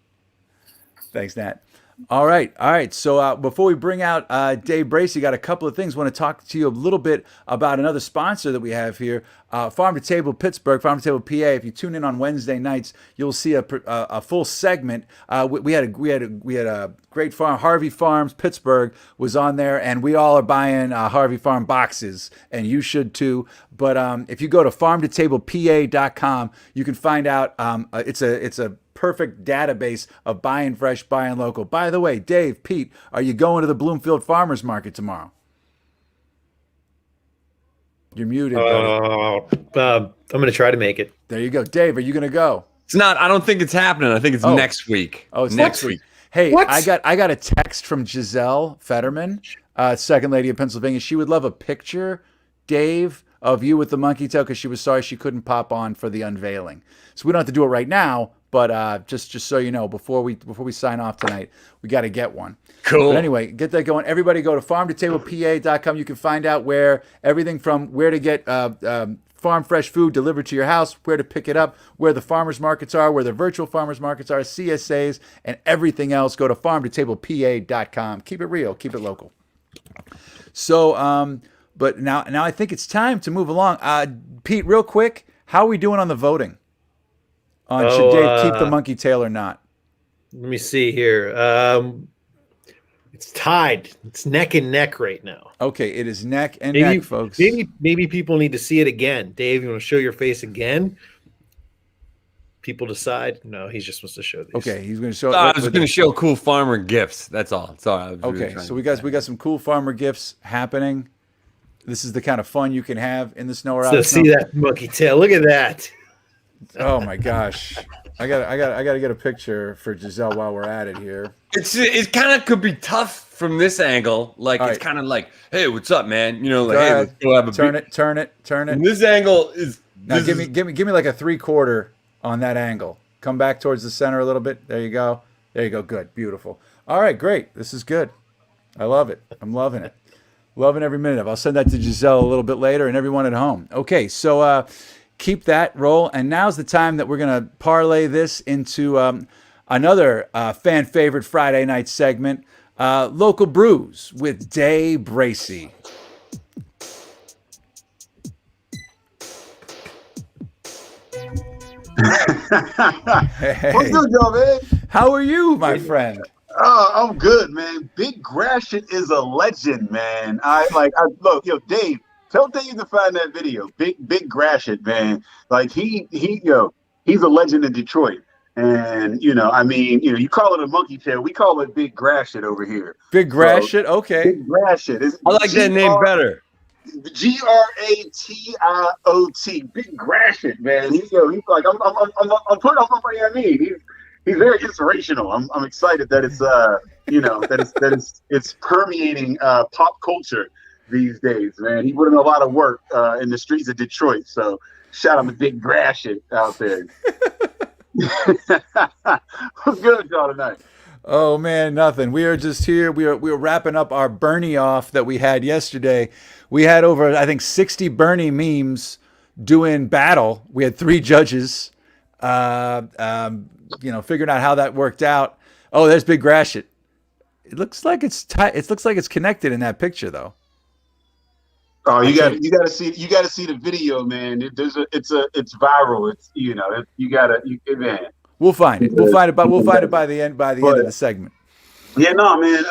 Thanks, Nat. All right. So before we bring out Dave Bracey, got a couple of things. Want to talk to you a little bit about another sponsor that we have here, Farm to Table Pittsburgh, Farm to Table PA. If you tune in on Wednesday nights, you'll see a full segment. We had a great farm, Harvey Farms Pittsburgh was on there, and we all are buying Harvey Farm boxes, and you should too. But if you go to farmtotablepa.com, you can find out. It's a perfect database of buying fresh, buying local. By the way, Dave, Pete, are you going to the Bloomfield Farmers Market tomorrow? You're muted, buddy. I'm going to try to make it. There you go. Dave, are you going to go? It's not. I don't think it's happening. I think it's next week. Oh, it's next week. Hey, What? I got a text from Giselle Fetterman, second lady of Pennsylvania. She would love a picture, Dave, of you with the monkey tail because she was sorry she couldn't pop on for the unveiling. So we don't have to do it right now, but just so you know, before we sign off tonight, we got to get one. Cool. But anyway, get that going. Everybody go to farmtotablepa.com. You can find out where everything from where to get farm fresh food delivered to your house, where to pick it up, where the farmers markets are, where the virtual farmers markets are, CSAs, and everything else. Go to farmtotablepa.com. Keep it real. Keep it local. So, but now I think it's time to move along. Pete, real quick, how are we doing on the voting? Should Dave keep the monkey tail or not? Let me see here. It's tied. It's neck and neck right now. Okay, it is neck and neck, folks. Maybe people need to see it again. Dave, you want to show your face again? People decide. No, he's just supposed to show these. Okay, he's going to show. I was going to show cool farmer gifts. That's all. Sorry. Okay, so we got some cool farmer gifts happening. This is the kind of fun you can have in the snow or out. So of snow. see that monkey tail. Look at that. Oh my gosh, I got to get a picture for Giselle while we're at it here. It kind of could be tough from this angle. Like All it's right. kind of like, hey, what's up, man? You know, like, Go hey, ahead. let's go have a Turn it. And this angle is. Now give me like a 3/4 on that angle. Come back towards the center a little bit. There you go. Good, beautiful. All right, great. This is good. I love it. I'm loving it. Loving every minute of it. I'll send that to Giselle a little bit later and everyone at home. Okay, so keep that roll. And now's the time that we're going to parlay this into another fan favorite Friday night segment, Local Brews with Dave Bracey. Hey, What's good, y'all, man? how are you, my friend? I'm good, man. Big Gratiot is a legend, man. Look, Dave, tell Dave to find that video. Big Gratiot, man. Like he's a legend in Detroit. And you call it a monkey tail. We call it Big Gratiot over here. Big Gratiot, okay. Big Gratiot. I like that name better. Gratiot. Big Gratiot, man. He's like I'm putting up what I mean. He's very inspirational. I'm excited that it's it's permeating pop culture these days, man. He put in a lot of work in the streets of Detroit. So shout out to Big Gratiot out there. What's good, y'all, tonight? Oh man, nothing. We are just here. We were wrapping up our Bernie off that we had yesterday. We had over, I think, 60 Bernie memes doing battle. We had 3 judges, figuring out how that worked out. Oh, there's Big Gratiot. It looks like it's connected in that picture, though. Oh, you got to see the video, man. It's viral. Man. We'll find it. We'll find it by the end of the segment. Yeah, no, man.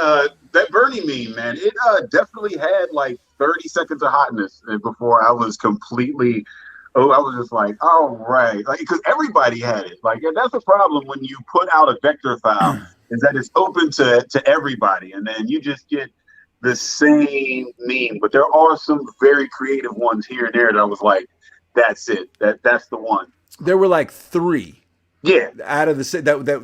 That Bernie meme, man. It definitely had like 30 seconds of hotness before I was completely Oh, I was just like, all right, like because everybody had it. Like that's the problem when you put out a vector file is that it's open to everybody, and then you just get the same meme. But there are some very creative ones here and there that I was like, that's it. That's the one. There were like 3. Yeah. Out of the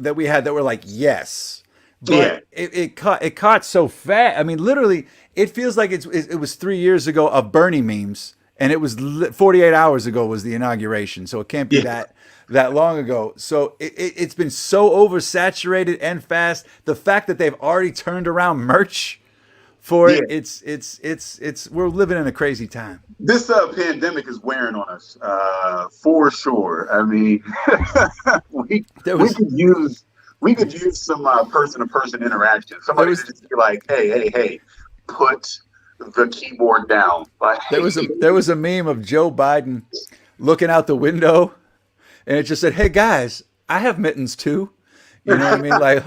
that we had that were like yes. But Yeah. it caught so fast. I mean, literally, it feels like it was 3 years ago of Bernie memes, and it was 48 hours ago was the inauguration. So it can't be that long ago. So it's been so oversaturated and fast. The fact that they've already turned around merch for it, it's we're living in a crazy time. This pandemic is wearing on us for sure. I mean, we could use some person-to-person interaction. Somebody would just be like, hey, put the keyboard down. Like, there was a meme of Joe Biden looking out the window, and it just said, "Hey guys, I have mittens too." You know what I mean? I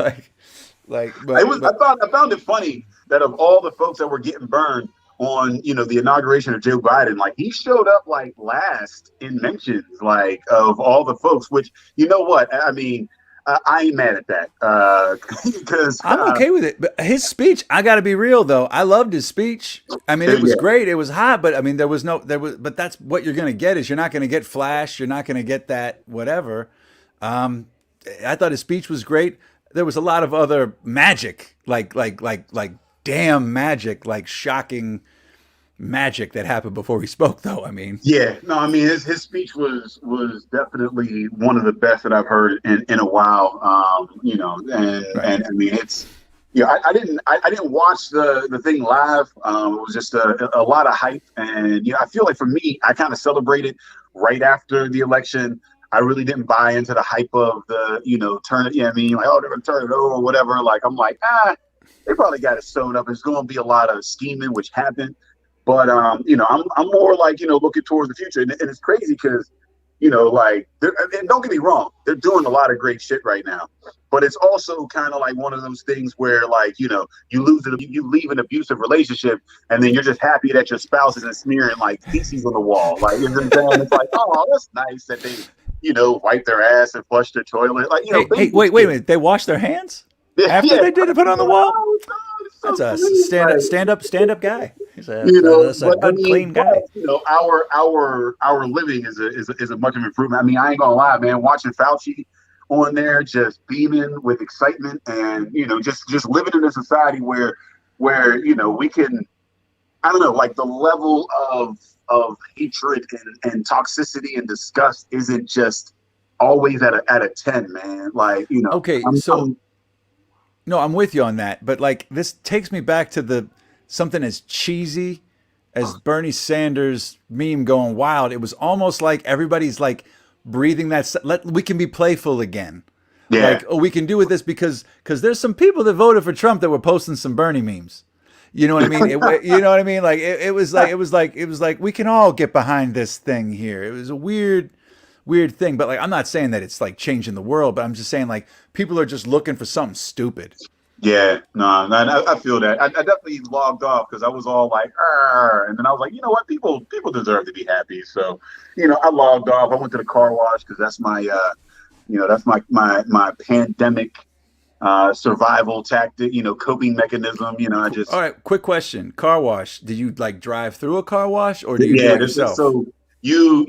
found it funny that of all the folks that were getting burned on, the inauguration of Joe Biden, like he showed up like last in mentions, like of all the folks. Which you know what? I mean, I ain't mad at that because I'm okay with it. But his speech, I got to be real though. I loved his speech. I mean, it was great. It was hot, but I mean, but that's what you're going to get is you're not going to get flash. You're not going to get that whatever. I thought his speech was great. There was a lot of other magic, like damn magic, like shocking magic that happened before he spoke though. I mean, his speech was definitely one of the best that I've heard in a while. And I mean it's I didn't watch the thing live. It was just a lot of hype, and I feel like for me, I kind of celebrated right after the election. I really didn't buy into the hype of the turn it. Like, oh, they're gonna turn it over or whatever. Like I'm like, they probably got it sewn up. There's going to be a lot of scheming, which happened. But, I'm more like, looking towards the future. And it's crazy because, like, and don't get me wrong, they're doing a lot of great shit right now. But it's also kind of like one of those things where, like, you leave an abusive relationship and then you're just happy that your spouse isn't smearing, like, feces on the wall. Like, you know what I'm saying? It's like, oh, that's nice that they, wipe their ass and flush their toilet. Like, hey, wait a minute. They wash their hands? After they did it, put on the wall? That's a stand up guy. He's a good, clean guy. Our living is a much of an improvement. I mean, I ain't gonna lie, man. Watching Fauci on there, just beaming with excitement, and just living in a society where we can, I don't know, like the level of hatred and toxicity and disgust isn't just always at a 10, man. Like okay, no, I'm with you on that, but like this takes me back to something as cheesy as Bernie Sanders meme going wild. It was almost like everybody's like breathing we can be playful again. Yeah. Like, we can do with this because there's some people that voted for Trump that were posting some Bernie memes. You know what I mean? You know what I mean? Like it was like we can all get behind this thing here. It was a weird thing, but like I'm not saying that it's like changing the world, but I'm just saying like people are just looking for something stupid. Yeah, no, I feel that. I definitely logged off because I was all like, and then I was like, you know what, people deserve to be happy. So, I logged off. I went to the car wash because that's my, that's my pandemic survival tactic, coping mechanism. I just. All right, quick question: car wash? Did you like drive through a car wash or do you do it yourself? So you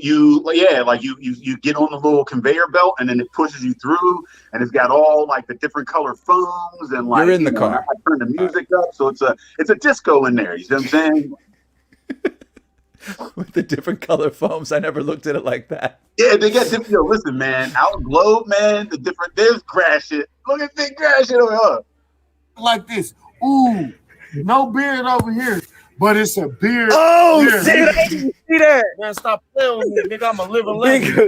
get on the little conveyor belt and then it pushes you through, and it's got all like the different color foams and like you're in the car. I turn the music up, so it's a disco in there. You see what I'm saying? With the different color foams, I never looked at it like that. Yeah, they got different. Listen, man, out globe, man. There's grass shit. Look at big grass shit over here. Like this. Ooh, no beard over here. But it's a beard. Oh, shit, I didn't see that. Man, stop playing with me, nigga. I'm a living legend.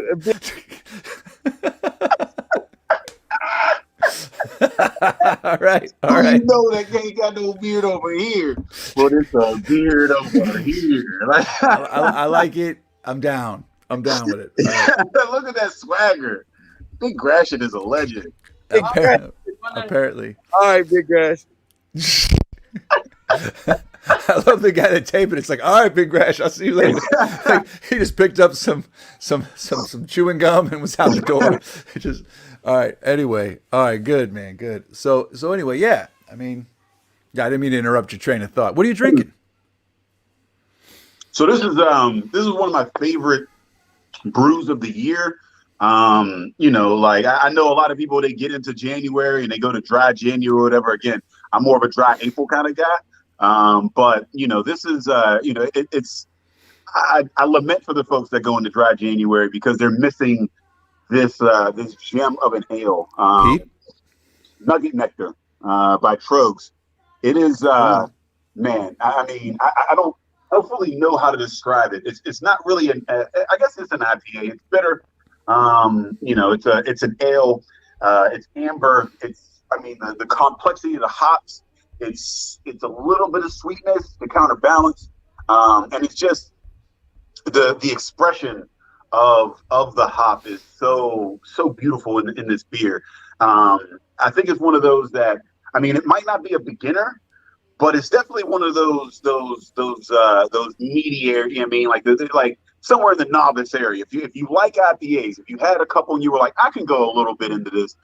All right. You know that ain't got no beard over here. But it's a beard over here. I like it. I'm down with it. Right. Look at that swagger. Big Gratiot is a legend. Apparently. All right, Big Grass. I love the guy that taped it. It's like, all right, Big Rash, I'll see you later. Like, he just picked up some chewing gum and was out the door. It just, all right. Anyway, all right, good, man, good. So anyway, yeah. I mean, yeah, I didn't mean to interrupt your train of thought. What are you drinking? So this is one of my favorite brews of the year. Like I know a lot of people, they get into January and they go to dry January or whatever. Again, I'm more of a dry April kind of guy. But this is it's I lament for the folks that go into dry January because they're missing this gem of an ale. Nugget Nectar by Trogs. It is man, I mean, I don't fully know how to describe it. It's not really I guess it's an IPA. It's bitter. It's an ale. It's amber. The complexity of the hops. It's a little bit of sweetness to counterbalance. And it's just the expression of the hop is so beautiful in this beer. I think it's one of those that, I mean, it might not be a beginner, but it's definitely one of those meaty area. I mean, like somewhere in the novice area. If you like IPAs, if you had a couple and you were like, I can go a little bit into this.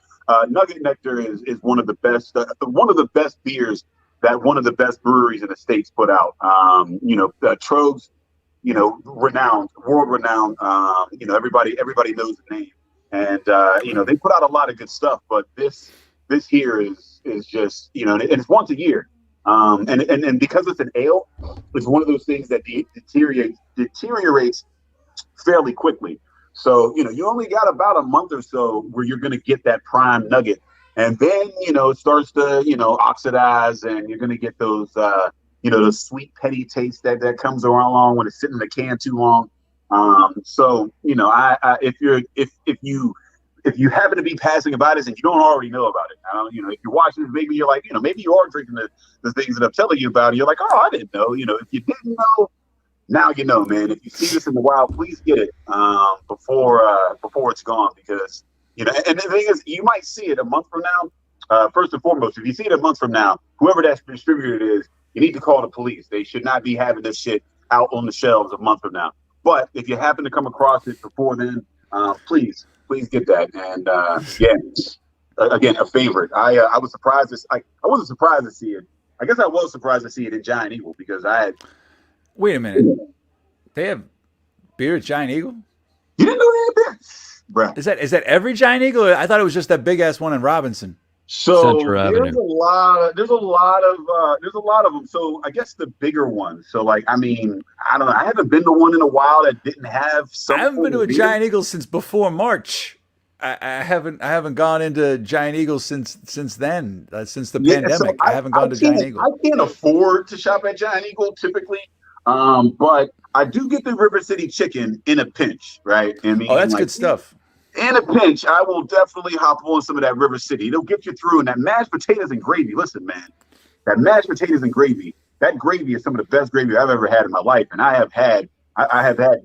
Nugget Nectar is one of the best beers that one of the best breweries in the States put out. Trogs, world renowned. Everybody knows the name, and they put out a lot of good stuff. But this here is just and it's once a year. And because it's an ale, it's one of those things that deteriorates fairly quickly. So, you only got about a month or so where you're going to get that prime nugget. And then, it starts to, oxidize, and you're going to get those, those sweet, petty taste that comes along when it's sitting in the can too long. If you happen to be passing about this and you don't already know about it, if you're watching this, maybe you're like, maybe you are drinking the things that I'm telling you about, and you're like, oh, I didn't know. If you didn't know, now you know, man. If you see this in the wild, please get it before it's gone, because and the thing is, you might see it a month from now. First and foremost, if you see it a month from now, whoever that distributor is, you need to call the police. They should not be having this shit out on the shelves a month from now. But if you happen to come across it before then, please get that. And again, a favorite. I was surprised. I wasn't surprised to see it. I guess I was surprised to see it in Giant Eagle, because I had. Wait a minute. They have beer at Giant Eagle? You didn't know they had beer, bro? Is that every Giant Eagle? I thought it was just that big ass one in Robinson. So there's a lot of them. So I guess the bigger ones. So I don't know. I haven't been to one in a while that didn't have some. I haven't been to a Giant Eagle since before March. I haven't gone into Giant Eagle since then. Since the pandemic, so I haven't gone to Giant Eagle. I can't afford to shop at Giant Eagle typically, but I do get the River City chicken in a pinch, right? I mean, that's good stuff. In a pinch, I will definitely hop on some of that River City. It'll get you through. And that mashed potatoes and gravy. Listen, man, that mashed potatoes and gravy. That gravy is some of the best gravy I've ever had in my life, and I have had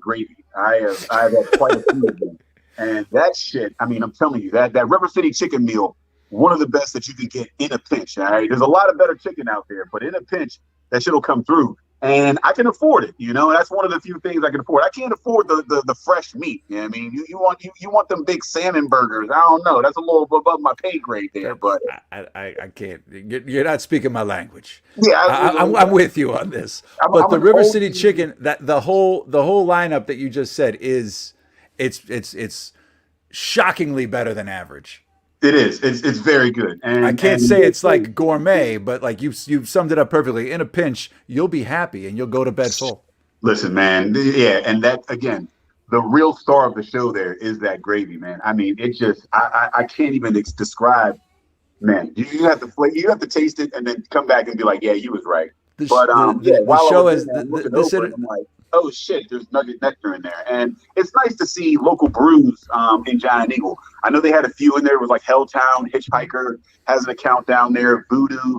gravy. I have had quite a few of them. And that shit, I mean, I'm telling you, that River City chicken meal, one of the best that you can get in a pinch. All right, there's a lot of better chicken out there, but in a pinch, that shit'll come through. And I can afford it, and that's one of the few things I can afford. I can't afford the fresh meat. I mean, you want them big salmon burgers. I don't know. That's a little above my pay grade there, but I can't. You're not speaking my language. Yeah, I'm with you on this. But the River City chicken, that the whole lineup that you just said it's shockingly better than average. It is. It's very good. And I can't say it's like gourmet, but like you've summed it up perfectly. In a pinch, you'll be happy and you'll go to bed full. Listen, man. Yeah, and that again, the real star of the show there is that gravy, man. I mean, it just I can't even describe. Man, you have to taste it and then come back and be like, yeah, you was right. The show is I'm like, oh shit, there's Nugget Nectar in there. And it's nice to see local brews in Giant Eagle. I know they had a few in there. It was like Helltown, Hitchhiker has an account down there, Voodoo.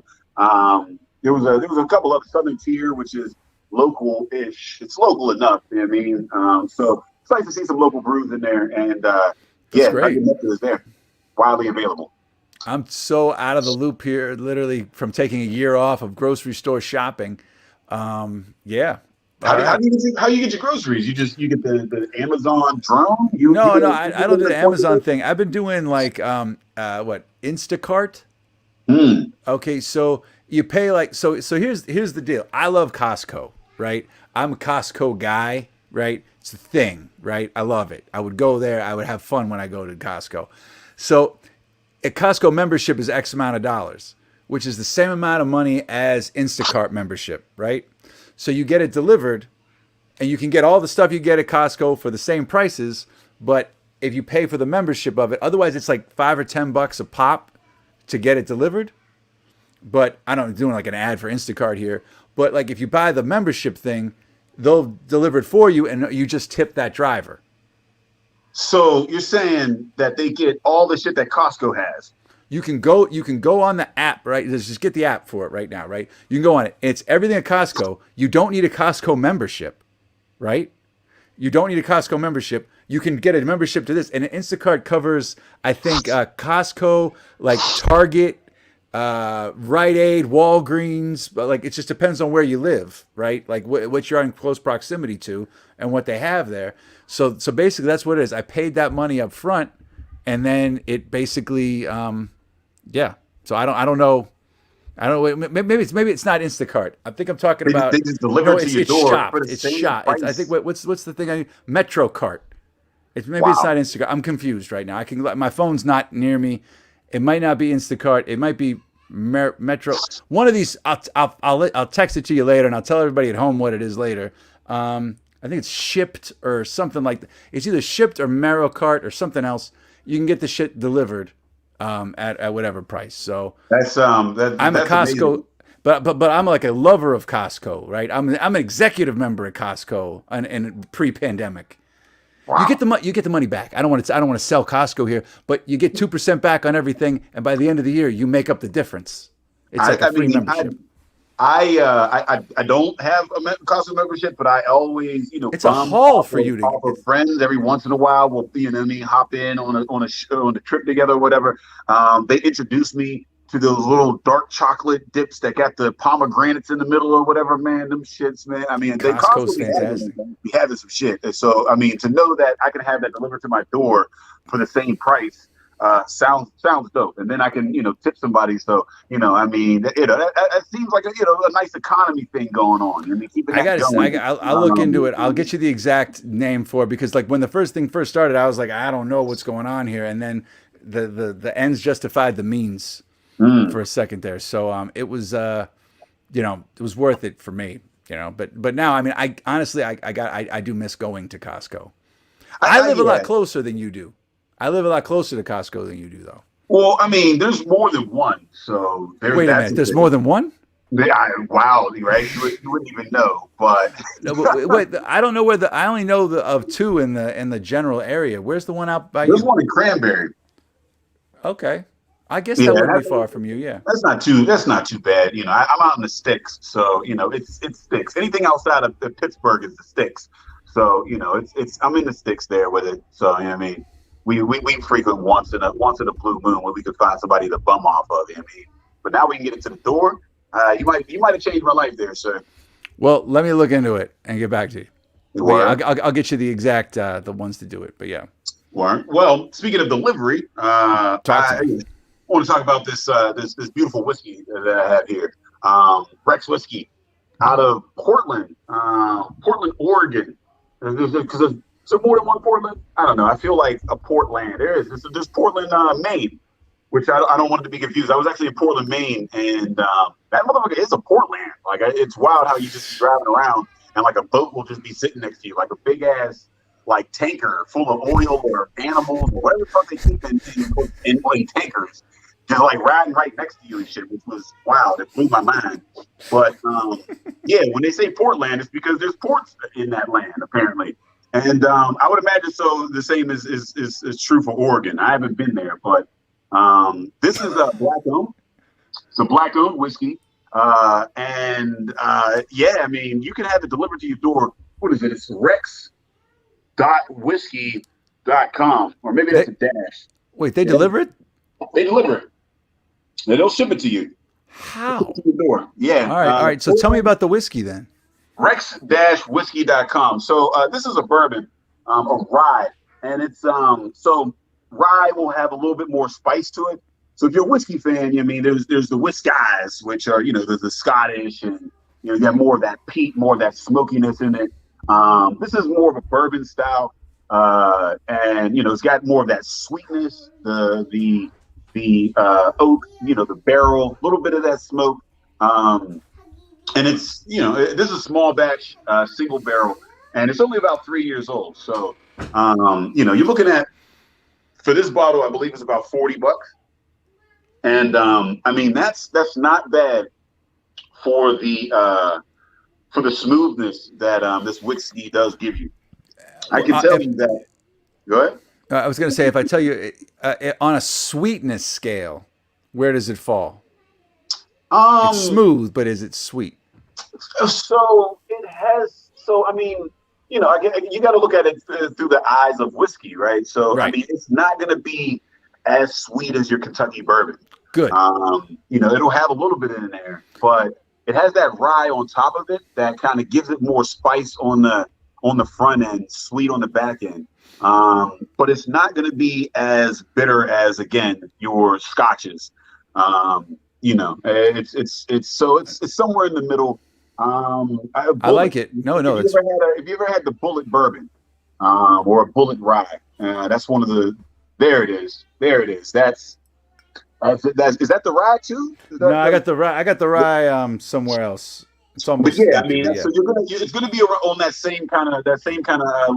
There was a couple of Southern Tier, which is local-ish. It's local enough, you know what I mean? So it's nice to see some local brews in there. And Nugget Nectar is there, widely available. I'm so out of the loop here, literally from taking a year off of grocery store shopping. Yeah. How you get your groceries? You get the Amazon drone? No, I don't do the Amazon thing. I've been doing like Instacart. Okay, so you pay like so here's the deal. I love Costco, right? I'm a Costco guy, right? It's a thing, right? I love it. I would go there. I would have fun when I go to Costco. So a Costco membership is X amount of dollars, which is the same amount of money as Instacart membership, right? So you get it delivered, and you can get all the stuff you get at Costco for the same prices, but if you pay for the membership of it, otherwise it's like $5 or $10 a pop to get it delivered. But I don't doing like an ad for Instacart here, but like if you buy the membership thing, they'll deliver it for you, and you just tip that driver. So you're saying that they get all the shit that Costco has? You can go on the app, right? Just get the app for it right now, right? You can go on it. It's everything at Costco. You don't need a Costco membership, right? You don't need a Costco membership. You can get a membership to this, and Instacart covers, I think, Costco, like Target, Rite Aid, Walgreens, but like it just depends on where you live, right? Like what you're in close proximity to and what they have there. So basically that's what it is. I paid that money up front, and then it basically, yeah. So I don't know. Maybe it's not Instacart. I think I'm talking about. They just deliver to your door. Shop. It's shop. I think what's the thing? Metro Cart. It's not Instacart. I'm confused right now. My phone's not near me. It might not be Instacart. It might be Metro. One of these. I'll text it to you later, and I'll tell everybody at home what it is later. I think it's Shipped or something like that. It's either Shipped or MetroCart or something else. You can get the shit delivered at whatever price. So that's I'm a Costco, but I'm like a lover of Costco, right? I'm an executive member at Costco and pre-pandemic. Wow. You get the money back. I don't want to sell Costco here, but you get 2% back on everything, and by the end of the year, you make up the difference. It's like a free membership. I don't have a Costco membership, but I always, it's a haul for you to get. Friends every once in a while will, hop in on a trip together or whatever. They introduced me to those little dark chocolate dips that got the pomegranates in the middle or whatever, man. Them shits, man. I mean, Costco's fantastic. We having some shit. And so, I mean, to know that I can have that delivered to my door for the same price. Sounds dope, and then I can tip somebody. So I mean that seems like a nice economy thing going on. I mean, I'll look into it. I'll get you the exact name for it, because like when the thing first started, I was like, I don't know what's going on here, and then the ends justified the means for a second there. So it was it was worth it for me. But now I mean I honestly I do miss going to Costco. I live a lot closer than you do. I live a lot closer to Costco than you do, though. Well, I mean, there's more than one. So wait a minute, there's more than one? Wow, right? You wouldn't even know, but wait, I don't know where I only know of two in the general area. Where's the one out by you? There's one in Cranberry. Okay, I guess that wouldn't be far from you. Yeah, that's not too bad. I'm out in the sticks, so it's sticks. Anything outside of Pittsburgh is the sticks. So it's I'm in the sticks there with it. So I mean. We frequent once in a blue moon where we could find somebody to bum off of. I mean, but now we can get it to the door. You might have changed my life there, sir. Well, let me look into it and get back to you. Yeah, I'll get you the exact the ones to do it. But yeah. Well, speaking of delivery, I want to talk about this beautiful whiskey that I have here. Rex whiskey out of Portland, Oregon. Because is there more than one Portland? I don't know. I feel like a Portland. There's Portland, Maine, which I don't want it to be confused. I was actually in Portland, Maine, and that motherfucker is a Portland. Like, it's wild how you just be driving around and like a boat will just be sitting next to you, like a big ass like tanker full of oil or animals or whatever the fuck they keep in tankers, just like riding right next to you and shit, which was wild. It blew my mind. But yeah, when they say Portland, it's because there's ports in that land apparently. And I would imagine so. The same is true for Oregon. I haven't been there, but this is a black-owned. It's a black-owned whiskey, and yeah, I mean, you can have it delivered to your door. What is it? It's rex.whiskey.com, or maybe that's a dash. Wait, they deliver it? They deliver it. They'll ship it to you. How? To the door. Yeah. All right. So tell me about the whiskey then. Rex-whiskey.com. So this is a bourbon, a rye, and it's so rye will have a little bit more spice to it. So if you're a whiskey fan, I mean, there's the Whiskies, which are there's the Scottish, and you got more of that peat, more of that smokiness in it. This is more of a bourbon style, and it's got more of that sweetness, the oak, the barrel, a little bit of that smoke. And it's, this is a small batch, single barrel, and it's only about 3 years old. So, you're looking at, for this bottle, I believe it's about $40. And, I mean, that's not bad for the smoothness that, this whiskey does give you. I can tell you that. Go ahead. I was going to say, if I tell you on a sweetness scale, where does it fall? It's smooth, but is it sweet? So it has. So I mean, you got to look at it through the eyes of whiskey, right? So right. I mean, it's not going to be as sweet as your Kentucky bourbon. Good. It'll have a little bit in there, but it has that rye on top of it that kind of gives it more spice on the front end, sweet on the back end. But it's not going to be as bitter as, again, your scotches. It's somewhere in the middle. I like it. No, if you ever had the Bullet bourbon, or a Bullet rye, that's one of the. There it is. Is that the rye too? I got the rye. I got the rye somewhere else. It's almost. But yeah, I mean, so it's gonna be on that same kind of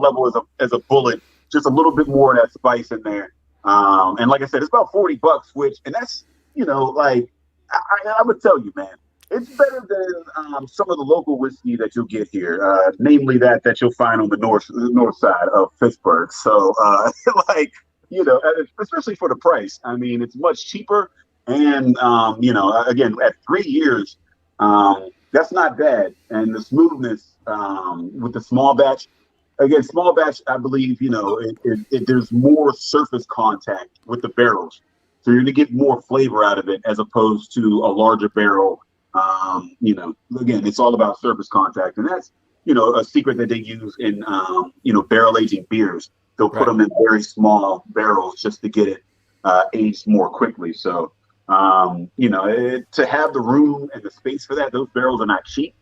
level as a Bullet, just a little bit more of that spice in there. And like I said, it's about $40, and that's like. I would tell you, man, it's better than some of the local whiskey that you'll get here, namely that you'll find on the north side of Pittsburgh. So, especially for the price. I mean, it's much cheaper, and again, at 3 years, that's not bad. And the smoothness with the small batch. Again, small batch, I believe, there's more surface contact with the barrels. So you're going to get more flavor out of it as opposed to a larger barrel. Again, it's all about surface contact. And that's, a secret that they use in, barrel aging beers. They'll put them in very small barrels just to get it aged more quickly. So, to have the room and the space for that, those barrels are not cheap.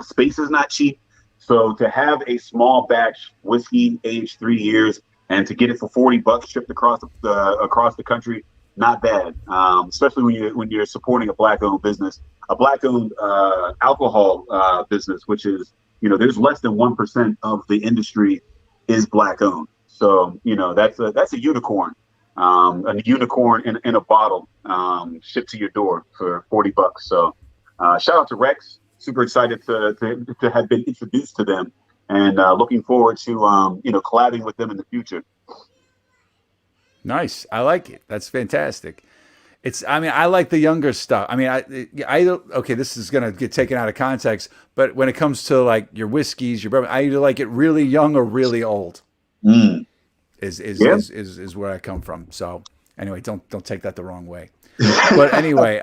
Space is not cheap. So to have a small batch whiskey aged 3 years and to get it for $40 shipped across the country, not bad, especially when you're supporting a Black-owned business, a Black-owned alcohol business, which is, there's less than 1% of the industry is Black-owned. So, that's a unicorn, in a bottle, shipped to your door for $40. So, shout out to Rex. Super excited to have been introduced to them, and looking forward to collabing with them in the future. Nice. I like it. That's fantastic. I like the younger stuff. I mean, okay, this is going to get taken out of context, but when it comes to like your whiskeys, your bourbon, I either like it really young or really old. Is where I come from. So anyway, don't take that the wrong way. But anyway,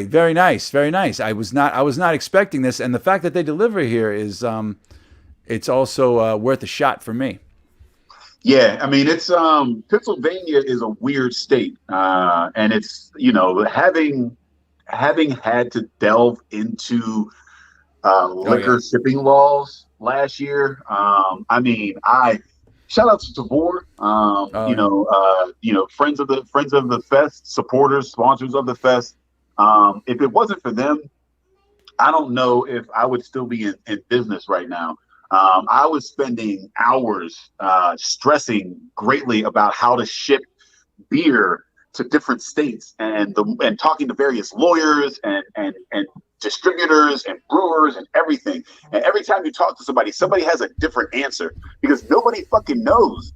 very nice, very nice. I was not expecting this, and the fact that they deliver here is, it's also worth a shot for me. Yeah, I mean, it's Pennsylvania is a weird state, and it's having had to delve into liquor shipping laws last year. I mean, shout out to Tavor, friends of the fest, supporters, sponsors of the fest. If it wasn't for them, I don't know if I would still be in business right now. I was spending hours stressing greatly about how to ship beer to different states and talking to various lawyers and distributors and brewers and everything. And every time you talk to somebody has a different answer because nobody fucking knows.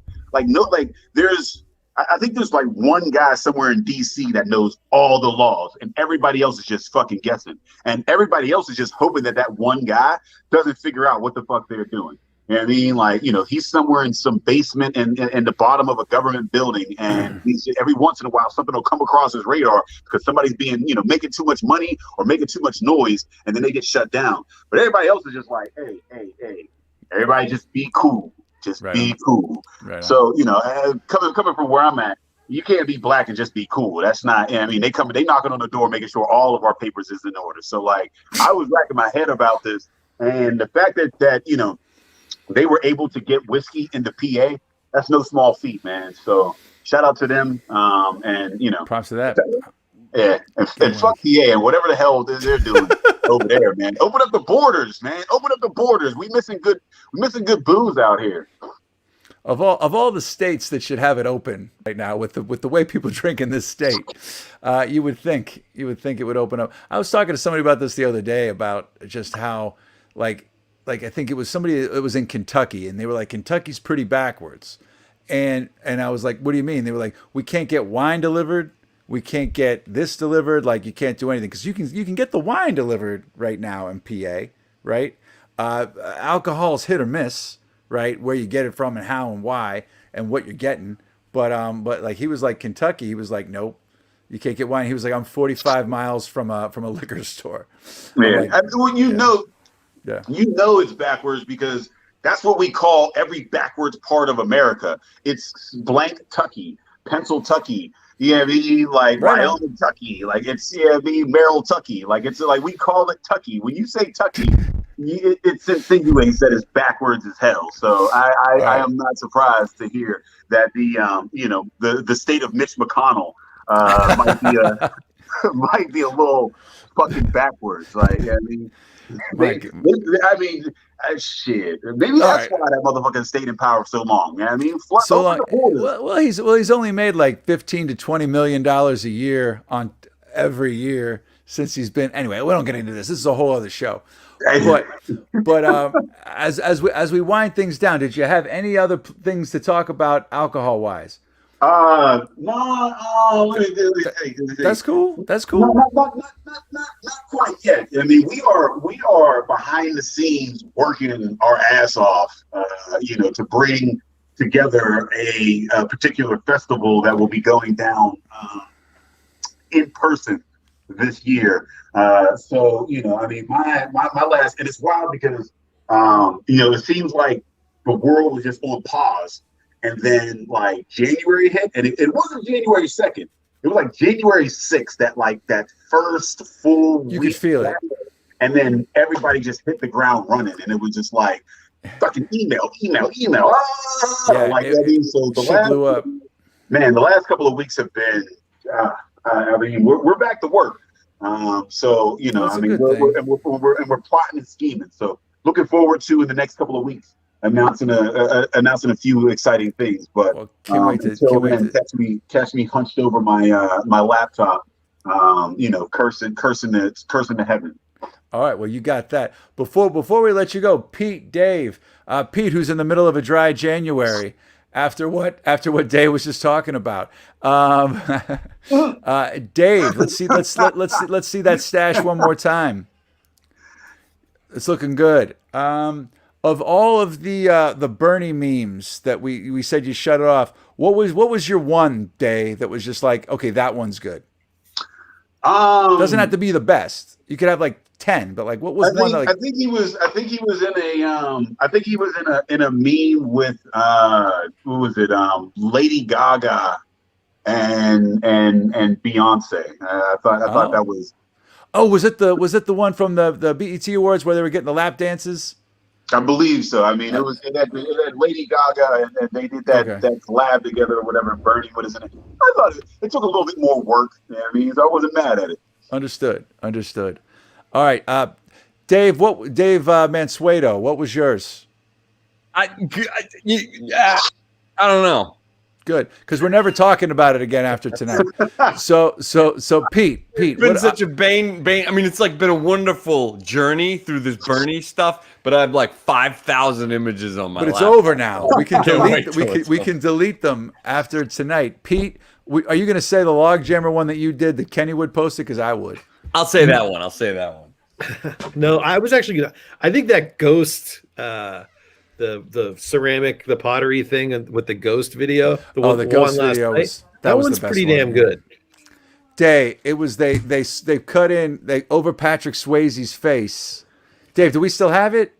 I think there's like one guy somewhere in DC that knows all the laws, and everybody else is just fucking guessing. And everybody else is just hoping that one guy doesn't figure out what the fuck they're doing. You know what I mean? Like, he's somewhere in some basement in the bottom of a government building, and every once in a while something will come across his radar because somebody's being, making too much money or making too much noise, and then they get shut down. But everybody else is just like, hey, everybody just be cool. Just be cool. Right. So, coming from where I'm at, you can't be black and just be cool. That's not, they knocking on the door, making sure all of our papers is in order. So like, I was racking my head about this, and the fact that they were able to get whiskey into PA, that's no small feat, man. So shout out to them. Props to that. Yeah. And fuck PA and whatever the hell they're doing over there, man. Open up the borders, man. Open up the borders. We missing good booze out here. Of all the states that should have it open right now, with the way people drink in this state, you would think it would open up. I was talking to somebody about this the other day about just how like I think it was somebody that was in Kentucky, and they were like, Kentucky's pretty backwards, and I was like, what do you mean? They were like, we can't get wine delivered, we can't get this delivered, like you can't do anything because you can get the wine delivered right now in PA, right? Alcohol's hit or miss. Right, where you get it from and how and why and what you're getting, but like he was like Kentucky, he was like, nope, you can't get wine. He was like, I'm 45 miles from a liquor store. Man, it's backwards because that's what we call every backwards part of America. It's blank Tucky, Pennsyltucky, like Wyoming Tucky, like it's Merrill Tucky, like it's like we call it Tucky. When you say Tucky, it insinuates that it's backwards as hell. So I am not surprised to hear that the state of Mitch McConnell might be a little fucking backwards. Like shit. Maybe that's why that motherfucker stayed in power so long. You know what I mean? He's only made like $15 to $20 million a year on every year since he's been. Anyway, we don't get into this. This is a whole other show. But as we wind things down, did you have any other things to talk about alcohol wise? No. That's cool. That's cool. No, not quite yet. I mean, we are behind the scenes working our ass off, to bring together a particular festival that will be going down in person this year. So my last, and it's wild because it seems like the world was just on pause, and then like January hit, and it wasn't January 2nd. It was like January 6th, that first full week. You could feel it. And then everybody just hit the ground running, and it was just like fucking email. So the last blew up. Man, the last couple of weeks have been we're back to work. We're plotting and scheming. So looking forward to in the next couple of weeks announcing a few exciting things. But until then, catch me hunched over my laptop, cursing to heaven. All right, well, you got that. Before we let you go, Dave, who's in the middle of a dry January. After what Dave was just talking about, Dave, let's see that stash one more time. It's looking good. Of all of the Bernie memes that we said you shut it off, what was your one, Dave, that was just like, okay, that one's good? Doesn't have to be the best. You could have like 10, but like, what was one? I think he was in a meme with who was it? Lady Gaga and Beyonce. I thought that was. Oh, was it the one from the BET Awards where they were getting the lap dances? I believe so. I mean, it had Lady Gaga, and they did that collab together or whatever. Bernie, what is it? I thought it took a little bit more work. You know what I mean, so I wasn't mad at it. Understood. All right, Dave. Mansueto, what was yours? I don't know. Good, because we're never talking about it again after tonight. So Pete. It's been such a bane. I mean, it's like been a wonderful journey through this Bernie stuff, but I have like 5,000 images on my. But it's laptop. over now. We can delete. We can delete them after tonight. Pete, are you going to say the Logjammer one that you did that Kennywood posted? Because I would. I'll say that one. No, I was actually gonna. I think that ghost the ceramic, the pottery thing with the ghost video. The ghost video was that was one's the best pretty one, damn yeah. good. It was they cut in over Patrick Swayze's face. Dave, do we still have it?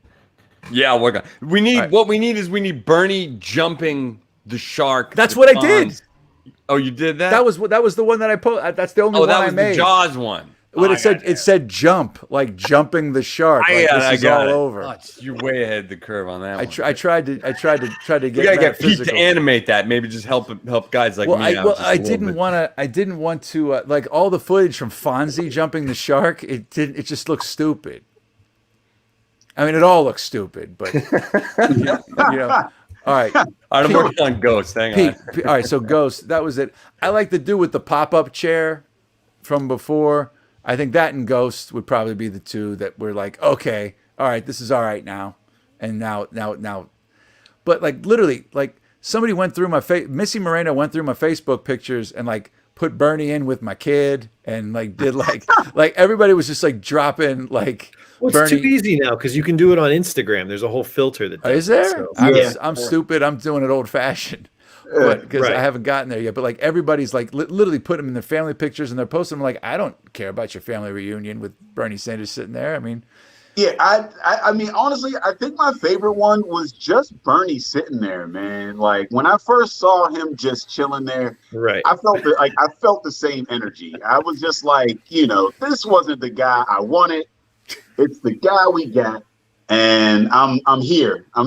Yeah, we're gonna. We need right. what we need is we need Bernie jumping the shark. That's the what I pond. did. Oh, you did that? That was the one that I put. That's the only one that I was made. the Jaws one. When it said jump, like jumping the shark. Like I this is got all it. over. Oh, you're way ahead of the curve on that one. I tried to get. We gotta get Pete to metaphysical. animate that. Maybe just help guys like me. I didn't want to like all the footage from Fonzie jumping the shark. It just looked stupid. I mean, it all looks stupid, but you know. All right. I'm working on Ghost. Hang on. All right, so Ghost, that was it. I like the dude with the pop-up chair from before. I think that and Ghost would probably be the two that were like, okay, all right, this is all right now. And now. But like literally, like somebody went through Missy Moreno went through my Facebook pictures and like put Bernie in with my kid and like did like everybody was just like dropping like Well, it's Bernie. too easy now because you can do it on Instagram. There's a whole filter that does Is there? it, so. I'm stupid. I'm doing it old fashioned. Because Right. I haven't gotten there yet. But like everybody's like literally putting them in their family pictures and they're posting them like, I don't care about your family reunion with Bernie Sanders sitting there. I mean, Yeah, I mean, honestly, I think my favorite one was just Bernie sitting there, man. Like when I first saw him just chilling there, Right. I felt the same energy. I was just like, this wasn't the guy I wanted. It's the guy we got, and I'm here. I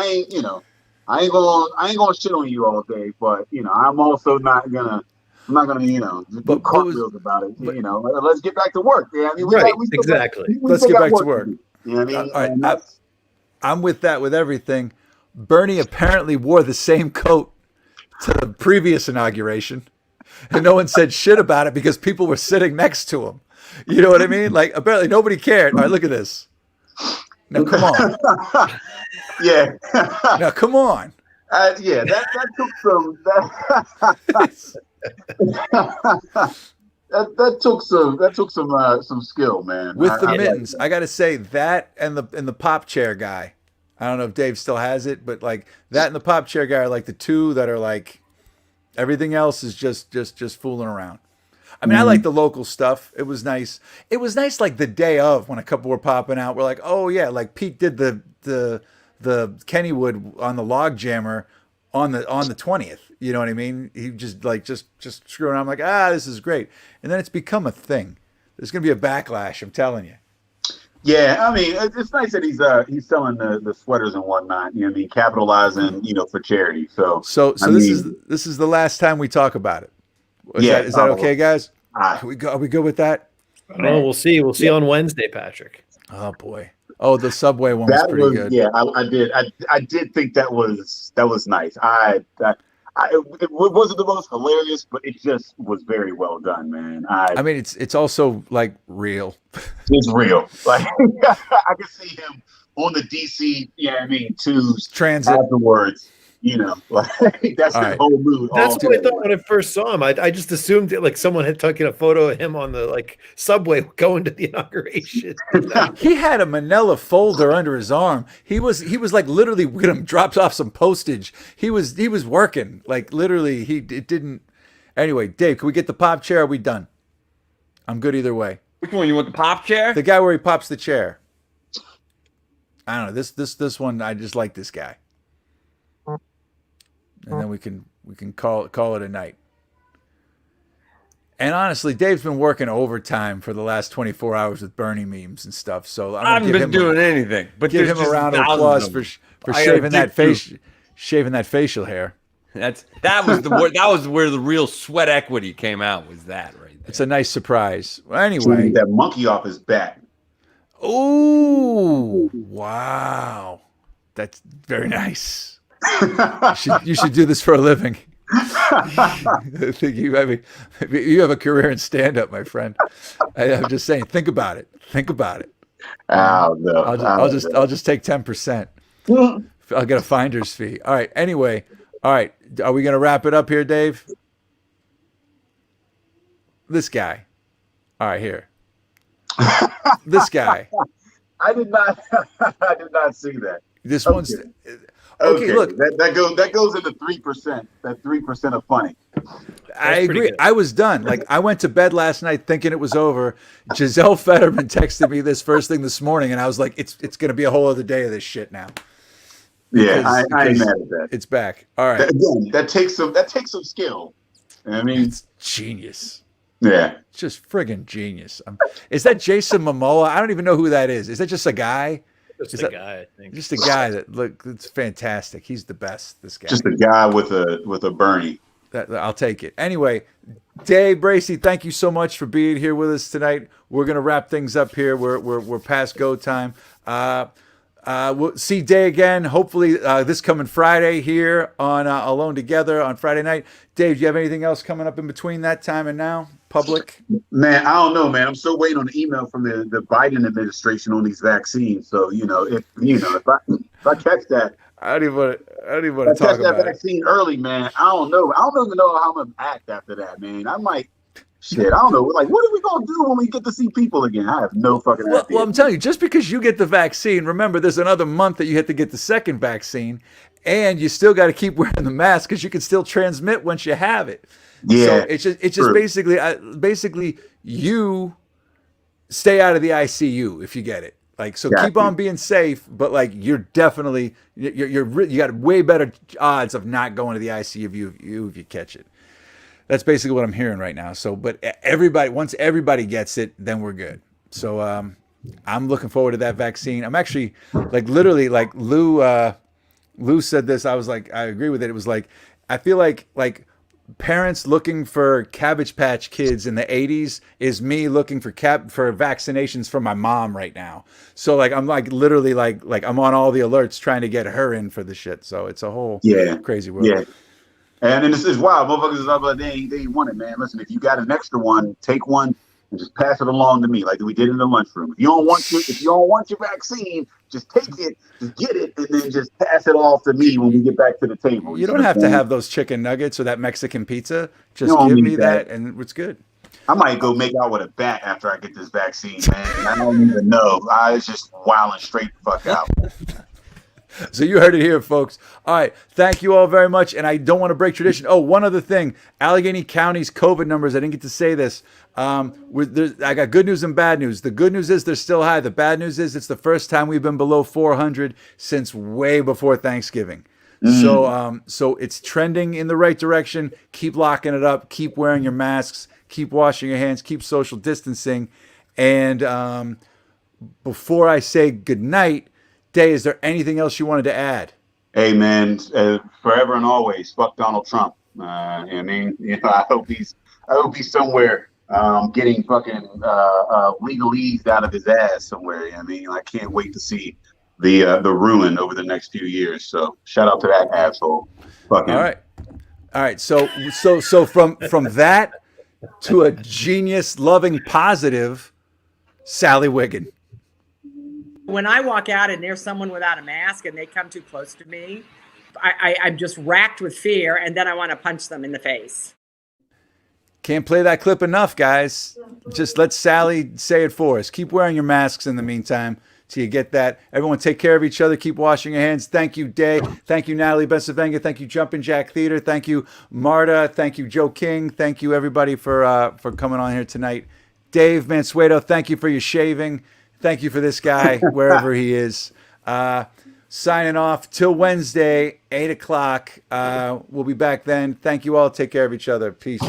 ain't gonna shit on you all day, but I'm also not gonna do cartwheels about it. Let's get back to work. Yeah, I mean, Let's get back to work. You know what I mean? All right, I'm with that with everything. Bernie apparently wore the same coat to the previous inauguration, and no one said shit about it because people were sitting next to him. You know what I mean? Like apparently nobody cared. All right, look at this. Now come on. Yeah. Now come on. Yeah, that took some. That took some skill, man. With the mittens, I got to say that and the pop chair guy. I don't know if Dave still has it, but like that and the pop chair guy are like the two that are like everything else is just fooling around. I mean, I like the local stuff. It was nice. It was nice like the day of when a couple were popping out. We're like, oh yeah, like Pete did the Kennywood on the log jammer on the 20th. You know what I mean? He just screwing around. I'm like, this is great. And then it's become a thing. There's gonna be a backlash, I'm telling you. Yeah, I mean, it's nice that he's selling the sweaters and whatnot. You know what I mean? Capitalizing, for charity. So this is the last time we talk about it. Is that okay, guys? Are we good with that? Oh, we'll see. We'll see on Wednesday, Patrick. Oh boy. Oh, the Subway one was pretty good. Yeah, I did think that was nice. It wasn't the most hilarious, but it just was very well done, man. I mean, it's also like real. It's real. Like I can see him on the DC, twos transit afterwards. Like that's the whole mood. That's what I thought when I first saw him. I just assumed that like someone had taken a photo of him on the like subway going to the inauguration. He had a manila folder under his arm. He was like literally dropped off some postage. He was working like literally. It didn't. Anyway, Dave, can we get the pop chair? Are we done? I'm good either way. Which one? You want the pop chair? The guy where he pops the chair. I don't know. This one. I just like this guy. And then we can call it a night. And honestly, Dave's been working overtime for the last 24 hours with Bernie memes and stuff. So I haven't been doing anything. But give him a round of applause for shaving that facial hair. That was where the real sweat equity came out. Was that right there? It's a nice surprise. Well, anyway, that monkey off his back. Oh wow, that's very nice. You should do this for a living. I think you have a career in stand-up, my friend. I'm just saying, think about it. Oh, no. I'll just take 10%. I'll get a finder's fee. All right. Anyway, all right. Are we gonna wrap it up here, Dave? This guy. All right, here. This guy. I did not. I did not see that. This Okay. one's okay. Look, that goes into 3%. That 3% of funny. I pretty agree. good. I was done. Like I went to bed last night thinking it was over. Giselle Fetterman texted me this first thing this morning, and I was like, "It's going to be a whole other day of this shit now." Yeah, I ain't because mad at that. It's back. All right. Again, that takes some skill. I mean, It's genius. yeah. It's just friggin' genius. Is that Jason Momoa? I don't even know who that is. Is that just a guy? Just Is a that- guy, I think. Just a guy that look. It's fantastic. He's the best. This guy. Just a guy with a Bernie. I'll take it. Anyway, Dave Bracey, thank you so much for being here with us tonight. We're gonna wrap things up here. We're past go time. We'll see Day again. Hopefully this coming Friday here on Alone Together on Friday night. Dave, do you have anything else coming up in between that time and now? Public? Man, I don't know, man. I'm still waiting on the email from the Biden administration on these vaccines. So if I catch that. I don't even want to talk that about it. vaccine early, man. I don't know. I don't even know how I'm gonna act after that, man. I might. Shit, I don't know. Like, what are we gonna do when we get to see people again? I have no fucking idea. Well, I'm telling you, just because you get the vaccine, remember there's another month that you have to get the second vaccine, and you still got to keep wearing the mask because you can still transmit once you have it. Yeah, so it's just basically you stay out of the ICU if you get it. Like, so keep on being safe, but like you got way better odds of not going to the ICU if you catch it. That's basically what I'm hearing right now. So, but once everybody gets it, then we're good. So, I'm looking forward to that vaccine. I'm actually literally Lou said this. I was like, I agree with it. It was like, I feel like parents looking for Cabbage Patch Kids in the 80s is me looking for vaccinations for my mom right now. So like I'm like literally like I'm on all the alerts trying to get her in for the shit. So it's a whole crazy world. Yeah. And then this is wild. Motherfuckers is like, they want it, man. Listen, if you got an extra one, take one and just pass it along to me, like we did in the lunchroom. If you don't want your vaccine, just take it, just get it, and then just pass it off to me when we get back to the table. You don't have to have those chicken nuggets or that Mexican pizza. Just don't give need me that. that and it's good. I might go make out with a bat after I get this vaccine, man. I don't even know. I was just wilding straight the fuck out. So you heard it here, folks. All right. Thank you all very much. And I don't want to break tradition. Oh, one other thing. Allegheny County's COVID numbers. I didn't get to say this. I got good news and bad news. The good news is they're still high. The bad news is it's the first time we've been below 400 since way before Thanksgiving. So it's trending in the right direction. Keep locking it up. Keep wearing your masks. Keep washing your hands. Keep social distancing. And before I say goodnight, Day, is there anything else you wanted to add? Hey, man, forever and always, fuck Donald Trump. I mean, I hope he's somewhere getting fucking legalese out of his ass somewhere. I mean, I can't wait to see the ruin over the next few years. So shout out to that asshole. Fuck him. All right. So from that to a genius, loving, positive Sally Wiggin. When I walk out and there's someone without a mask and they come too close to me, I'm just racked with fear, and then I want to punch them in the face. Can't play that clip enough, guys. Just let Sally say it for us. Keep wearing your masks in the meantime till you get that. Everyone take care of each other. Keep washing your hands. Thank you, Day. Thank you, Natalie Bencivenga. Thank you, Jumpin' Jack Theater. Thank you, Marta. Thank you, Joe King. Thank you, everybody, for coming on here tonight. Dave Mansueto, thank you for your shaving. Thank you for this guy, wherever he is. Signing off till Wednesday, 8 o'clock. We'll be back then. Thank you all. Take care of each other. Peace.